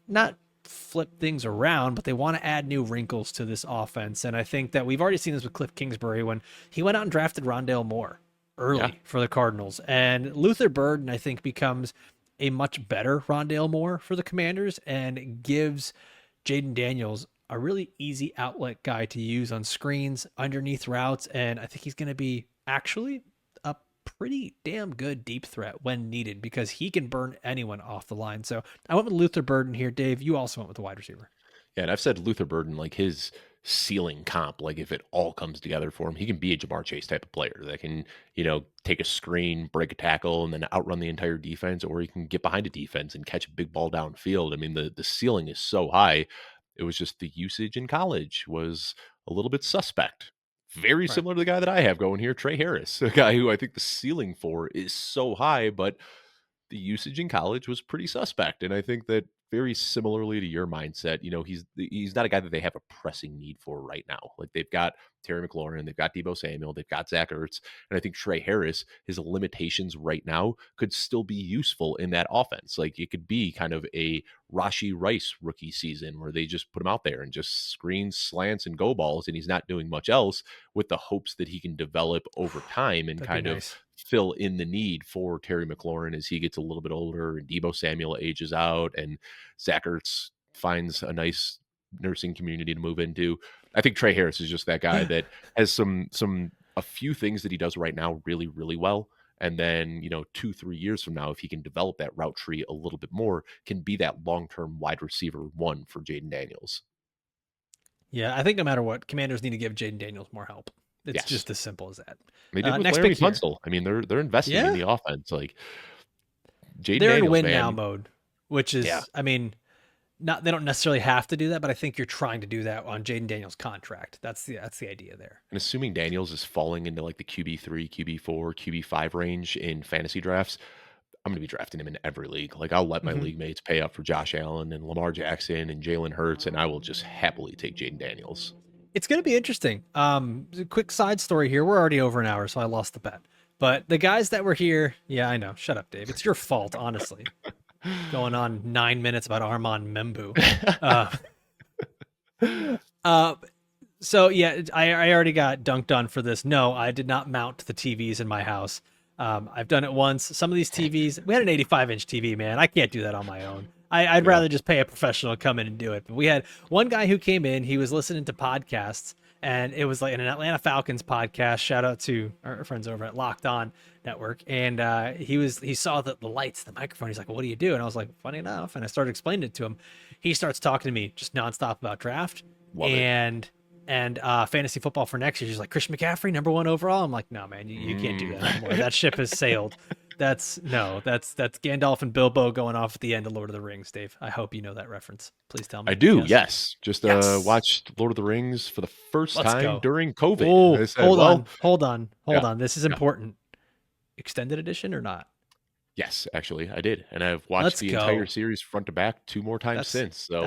not flip things around, but they want to add new wrinkles to this offense. And I think that we've already seen this with Cliff Kingsbury when he went out and drafted Rondale Moore early for the Cardinals. And Luther Burden, I think, becomes a much better Rondale Moore for the Commanders and gives Jaden Daniels a really easy outlet guy to use on screens, underneath routes, and I think he's going to be actually a pretty damn good deep threat when needed because he can burn anyone off the line. So I went with Luther Burden here. Dave, you also went with the wide receiver. Yeah, and I've said Luther Burden, like his ceiling comp, like if it all comes together for him, he can be a Jamar Chase type of player that can, take a screen, break a tackle, and then outrun the entire defense, or he can get behind a defense and catch a big ball downfield. I mean, the ceiling is so high. It was just the usage in college was a little bit suspect. Very Right. similar to the guy that I have going here, Trey Harris, a guy who I think the ceiling for is so high, but the usage in college was pretty suspect. And I think that very similarly to your mindset, he's not a guy that they have a pressing need for right now. Like they've got Terry McLaurin, they've got Deebo Samuel, they've got Zach Ertz. And I think Trey Harris, his limitations right now could still be useful in that offense. Like it could be kind of a Rashi Rice rookie season where they just put him out there and just screens, slants, and go balls, and he's not doing much else with the hopes that he can develop over time and That'd kind be of nice. fill in the need for Terry McLaurin as he gets a little bit older and Deebo Samuel ages out and Zach Ertz finds a nice nursing community to move into. I think Trey Harris is just that guy that has a few things that he does right now really, really well. And then, 2-3 years from now, if he can develop that route tree a little bit more, can be that long-term wide receiver one for Jaden Daniels. Yeah, I think no matter what, Commanders need to give Jaden Daniels more help. It's Yes. just as simple as that. They did with Next Laramie pick here. Tunsil. I mean, they're investing in Yeah, the offense. Like Jaden they're in Daniels, win now man. mode, which Yeah. is, I mean, not they don't necessarily have to do that, but I think you're trying to do that on Jaden Daniels' contract. That's the idea there. And assuming Daniels is falling into like the QB3, QB4, QB5 range in fantasy drafts, I'm going to be drafting him in every league. Like I'll let my Mm-hmm. league mates pay up for Josh Allen and Lamar Jackson and Jalen Hurts, and I will just happily take Jaden Daniels. It's going to be interesting. Quick side story here. We're already over an hour, so I lost the bet. But the guys that were here, yeah, I know. Shut up, Dave. It's your fault, honestly. Going on 9 minutes about Armand Membu. Uh, so yeah, I already got dunked on for this. No, I did not mount the TVs in my house. I've done it once. Some of these TVs, we had an 85-inch TV, man. I can't do that on my own. I'd Yeah. rather just pay a professional to come in and do it. But we had one guy who came in. He was listening to podcasts, and it was like an Atlanta Falcons podcast. Shout out to our friends over at Locked On Network. And he saw the lights, the microphone. He's like, "What do you do?" And I was like, "Funny enough." And I started explaining it to him. He starts talking to me just nonstop about draft Love it. and fantasy football for next year. She's like, Christian McCaffrey, number one overall. I'm like, no, man, you can't do that anymore. That ship has sailed. That's Gandalf and Bilbo going off at the end of Lord of the Rings, Dave. I hope you know that reference. Please tell me. I do, yes. Just Yes. watched Lord of the Rings for the first Let's time go. during COVID. Oh, I said, hold well, on. yeah, This is yeah. important. Extended edition or not? Yes, actually, I did. And I've watched Let's the go. entire series front to back 2 more times That's since. So,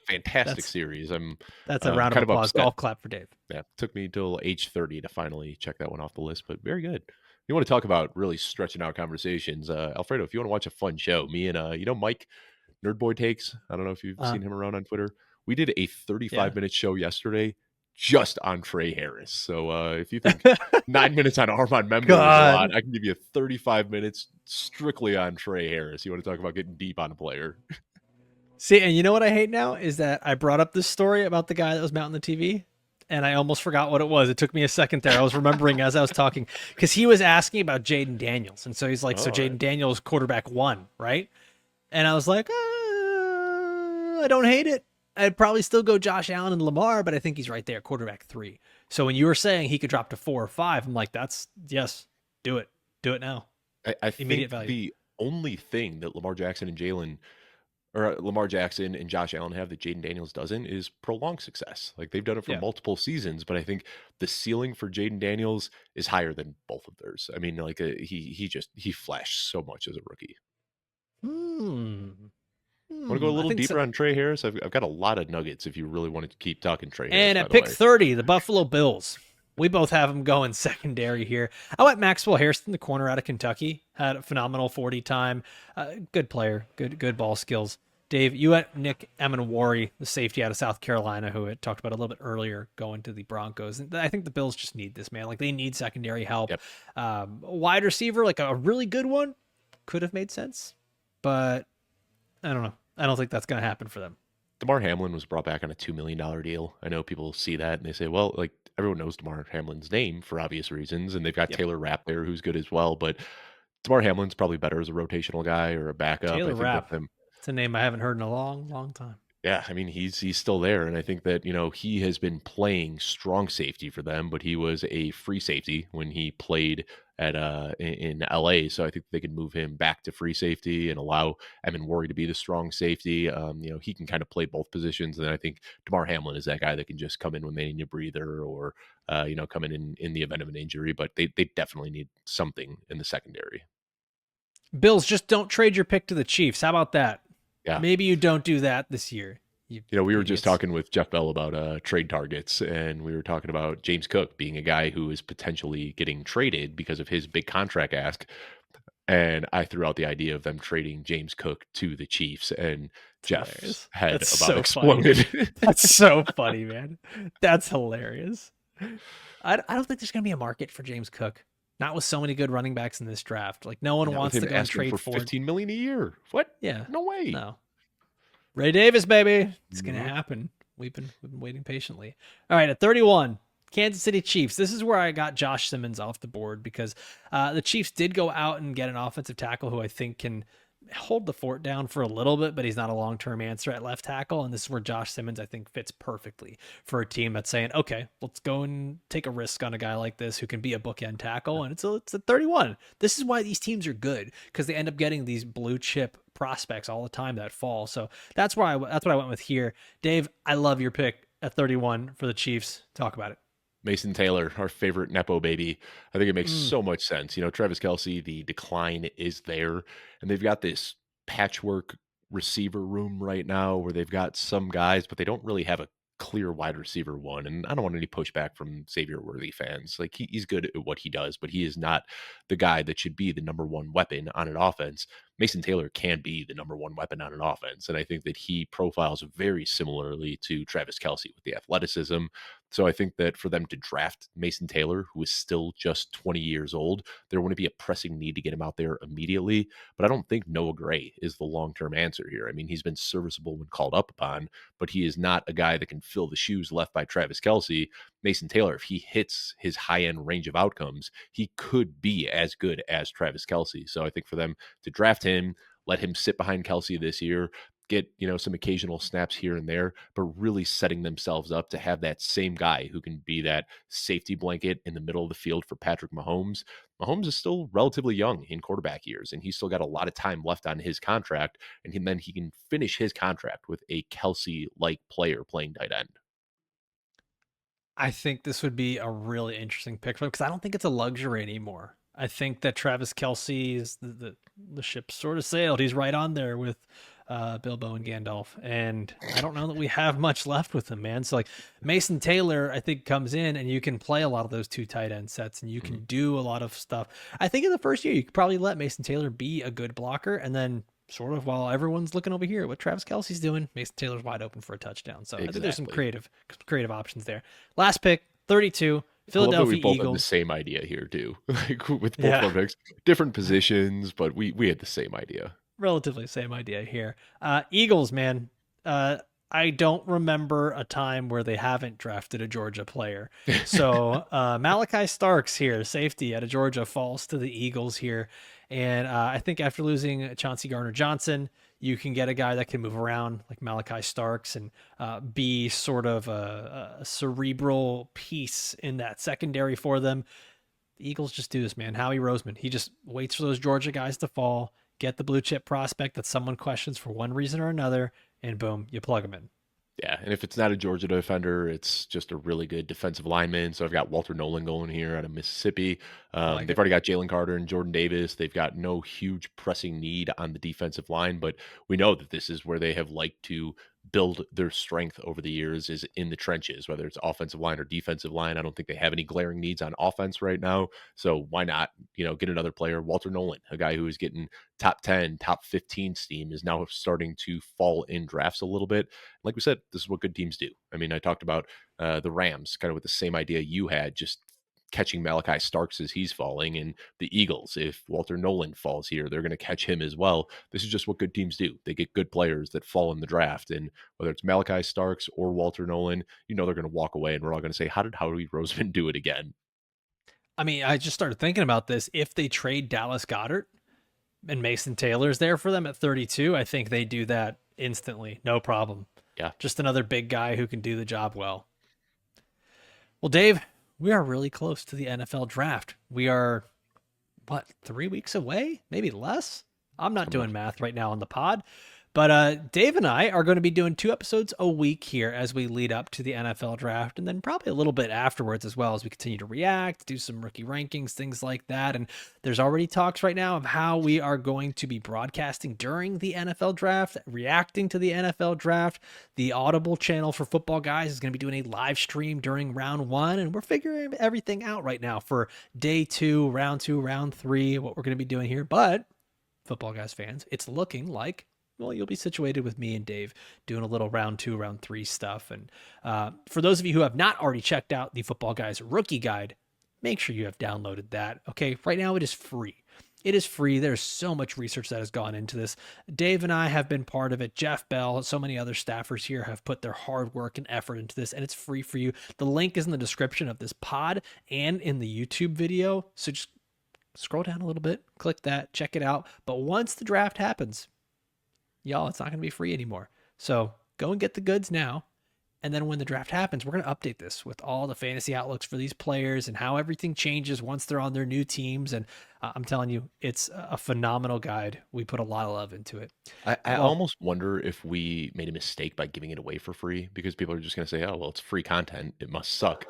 fantastic that's series. I'm that's a round of kind of applause. upset. Golf clap for Dave. Yeah, it took me till age 30 to finally check that one off the list, but very good. You want to talk about really stretching out conversations? Alfredo, if you want to watch a fun show, me and Mike Nerdboy Takes. I don't know if you've seen him around on Twitter. We did a 35-minute show yesterday just on Trey Harris. So if you think 9 minutes on Armand Member is a lot, I can give you 35 minutes strictly on Trey Harris. You want to talk about getting deep on a player? See, and you know what I hate now is that I brought up this story about the guy that was mounting the TV, and I almost forgot what it was. It took me a second there. I was remembering as I was talking because he was asking about Jaden Daniels, and so he's like, "So Jaden Daniels, quarterback one, right?" And I was like, I don't hate it. I'd probably still go Josh Allen and Lamar, but I think he's right there, quarterback 3. So when you were saying he could drop to 4 or 5, I'm like, yes, do it now. I Immediate think value. the only thing that Lamar Jackson and Josh Allen have that Jaden Daniels doesn't is prolonged success. Like they've done it for multiple seasons, but I think the ceiling for Jaden Daniels is higher than both of theirs. I mean, like he flashed so much as a rookie. Want to go a little deeper on Trey Harris? I've got a lot of nuggets if you really want to keep talking Trey Harris. And at pick 30, the Buffalo Bills. We both have him going secondary here. I went Maxwell Hairston, the corner out of Kentucky. Had a phenomenal 40 time. Good player. Good ball skills. Dave, you went Nick Emenwari, the safety out of South Carolina, who had talked about a little bit earlier, going to the Broncos. And I think the Bills just need this, man. Like they need secondary help. Yep. Wide receiver, like a really good one, could have made sense. But I don't know. I don't think that's going to happen for them. DeMar Hamlin was brought back on a $2 million deal. I know people see that and they say, well, like everyone knows DeMar Hamlin's name for obvious reasons. And they've got Taylor Rapp there who's good as well. But DeMar Hamlin's probably better as a rotational guy or a backup. Taylor Rapp. With him, it's a name I haven't heard in a long, long time. Yeah, I mean, he's still there, and I think that, he has been playing strong safety for them, but he was a free safety when he played at in LA, so I think they could move him back to free safety and allow Emenwari to be the strong safety. He can kind of play both positions, and then I think DeMar Hamlin is that guy that can just come in when they need a breather or come in the event of an injury, but they definitely need something in the secondary. Bills, just don't trade your pick to the Chiefs. How about that? Yeah. Maybe you don't do that this year. We were just talking with Jeff Bell about trade targets, and we were talking about James Cook being a guy who is potentially getting traded because of his big contract ask. And I threw out the idea of them trading James Cook to the Chiefs, and Jeff's head exploded. That's so funny, man. That's hilarious. I don't think there's going to be a market for James Cook. Not with so many good running backs in this draft. Like no one wants to go and trade for $15 million a year. What? Yeah. No way. No. Ray Davis, baby. It's going to happen. We've been waiting patiently. All right, at 31, Kansas City Chiefs. This is where I got Josh Simmons off the board because the Chiefs did go out and get an offensive tackle who I think can hold the fort down for a little bit, but he's not a long-term answer at left tackle. And this is where Josh Simmons, I think, fits perfectly for a team that's saying, okay, let's go and take a risk on a guy like this who can be a bookend tackle. And it's a 31. This is why these teams are good, because they end up getting these blue chip prospects all the time that fall. So that's what I went with here. Dave, I love your pick at 31 for the Chiefs. Talk about it. Mason Taylor, our favorite Nepo baby. I think it makes so much sense. Travis Kelce, the decline is there, and they've got this patchwork receiver room right now where they've got some guys, but they don't really have a clear wide receiver one. And I don't want any pushback from Xavier Worthy fans. Like he's good at what he does, but he is not the guy that should be the number one weapon on an offense. Mason Taylor can be the number one weapon on an offense. And I think that he profiles very similarly to Travis Kelce with the athleticism. So I think that for them to draft Mason Taylor, who is still just 20 years old, there wouldn't be a pressing need to get him out there immediately. But I don't think Noah Gray is the long-term answer here. I mean, he's been serviceable when called up upon, but he is not a guy that can fill the shoes left by Travis Kelce. Mason Taylor, if he hits his high-end range of outcomes, he could be as good as Travis Kelce. So I think for them to draft him, let him sit behind Kelce this year, get some occasional snaps here and there, but really setting themselves up to have that same guy who can be that safety blanket in the middle of the field for Patrick Mahomes. Mahomes is still relatively young in quarterback years, and he's still got a lot of time left on his contract, and then he can finish his contract with a Kelce-like player playing tight end. I think this would be a really interesting pick for him because I don't think it's a luxury anymore. I think that Travis Kelce is the ship sort of sailed. He's right on there with Bilbo and Gandalf, and I don't know that we have much left with him, man. So like Mason Taylor, I think comes in and you can play a lot of those two tight end sets, and you can do a lot of stuff. I think in the first year you could probably let Mason Taylor be a good blocker, and then sort of while everyone's looking over here at what Travis Kelce's doing, Mason Taylor's wide open for a touchdown. So I think there's some creative options there. Last pick, 32. Philadelphia we both Eagles. had the same idea here too, like with both our picks, different positions, but we had the same idea. Relatively same idea here. Eagles, man. I don't remember a time where they haven't drafted a Georgia player. So Malachi Starks here, safety out of Georgia, falls to the Eagles here. And I think after losing Chauncey Gardner-Johnson, you can get a guy that can move around like Malachi Starks and be sort of a cerebral piece in that secondary for them. The Eagles just do this, man. Howie Roseman, he just waits for those Georgia guys to fall, get the blue chip prospect that someone questions for one reason or another, and boom, you plug them in. Yeah, and if it's not a Georgia defender, it's just a really good defensive lineman. So I've got Walter Nolan going here out of Mississippi. They've already got Jalen Carter and Jordan Davis. They've got no huge pressing need on the defensive line, but we know that this is where they have liked to build their strength over the years is in the trenches, whether it's offensive line or defensive line. I don't think they have any glaring needs on offense right now. So why not, get another player? Walter Nolan, a guy who is getting top 10, top 15 steam, is now starting to fall in drafts a little bit. Like we said, this is what good teams do. I mean, I talked about the Rams kind of with the same idea you had, just catching Malachi Starks as he's falling, and the Eagles, if Walter Nolan falls here, they're going to catch him as well. This is just what good teams do. They get good players that fall in the draft, and whether it's Malachi Starks or Walter Nolan, they're going to walk away and we're all going to say, how did Howie Roseman do it again? I mean, I just started thinking about this. If they trade Dallas Goedert and Mason Taylor's there for them at 32, I think they do that instantly. No problem. Yeah. Just another big guy who can do the job well. Well, Dave, we are really close to the NFL draft. We are, 3 weeks away? Maybe less? I'm not doing math right now on the pod. But Dave and I are going to be doing 2 episodes a week here as we lead up to the NFL draft, and then probably a little bit afterwards as well as we continue to react, do some rookie rankings, things like that. And there's already talks right now of how we are going to be broadcasting during the NFL draft, reacting to the NFL draft. The Audible channel for Football Guys is going to be doing a live stream during round 1, and we're figuring everything out right now for day 2, round 2, round 3, what we're going to be doing here. But Football Guys fans, it's looking like, well, you'll be situated with me and Dave doing a little round 2, round 3 stuff. And for those of you who have not already checked out the Football Guys rookie guide, make sure you have downloaded that. Okay, right now it is free. It is free. There's so much research that has gone into this. Dave and I have been part of it. Jeff Bell, so many other staffers here have put their hard work and effort into this, and it's free for you. The link is in the description of this pod and in the YouTube video. So just scroll down a little bit, click that, check it out. But once the draft happens, y'all, it's not going to be free anymore. So go and get the goods now. And then when the draft happens, we're going to update this with all the fantasy outlooks for these players and how everything changes once they're on their new teams. And I'm telling you, it's a phenomenal guide. We put a lot of love into it. I almost wonder if we made a mistake by giving it away for free, because people are just going to say, oh, well, it's free content, it must suck.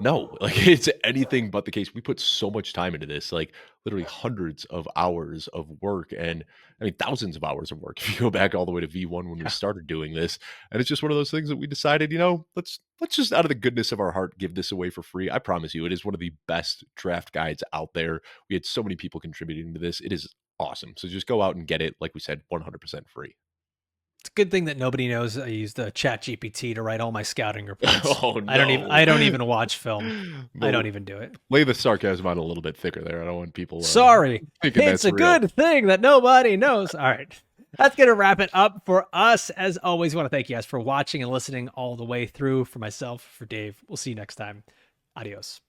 No, like, it's anything but the case. We put so much time into this, like literally hundreds of hours of work, and I mean thousands of hours of work if you go back all the way to V1 when we started doing this. And it's just one of those things that we decided, let's just out of the goodness of our heart give this away for free. I promise you, it is one of the best draft guides out there. We had so many people contributing to this. It is awesome. So just go out and get it. Like we said, 100% free. It's a good thing that nobody knows I use the Chat GPT to write all my scouting reports. Oh, no. I don't even watch film. I don't even do it. Lay the sarcasm on a little bit thicker there. I don't want people Sorry. thinking It's a real. good thing that nobody knows. All right. That's going to wrap it up for us. As always, we want to thank you guys for watching and listening all the way through. For myself, for Dave, we'll see you next time. Adios.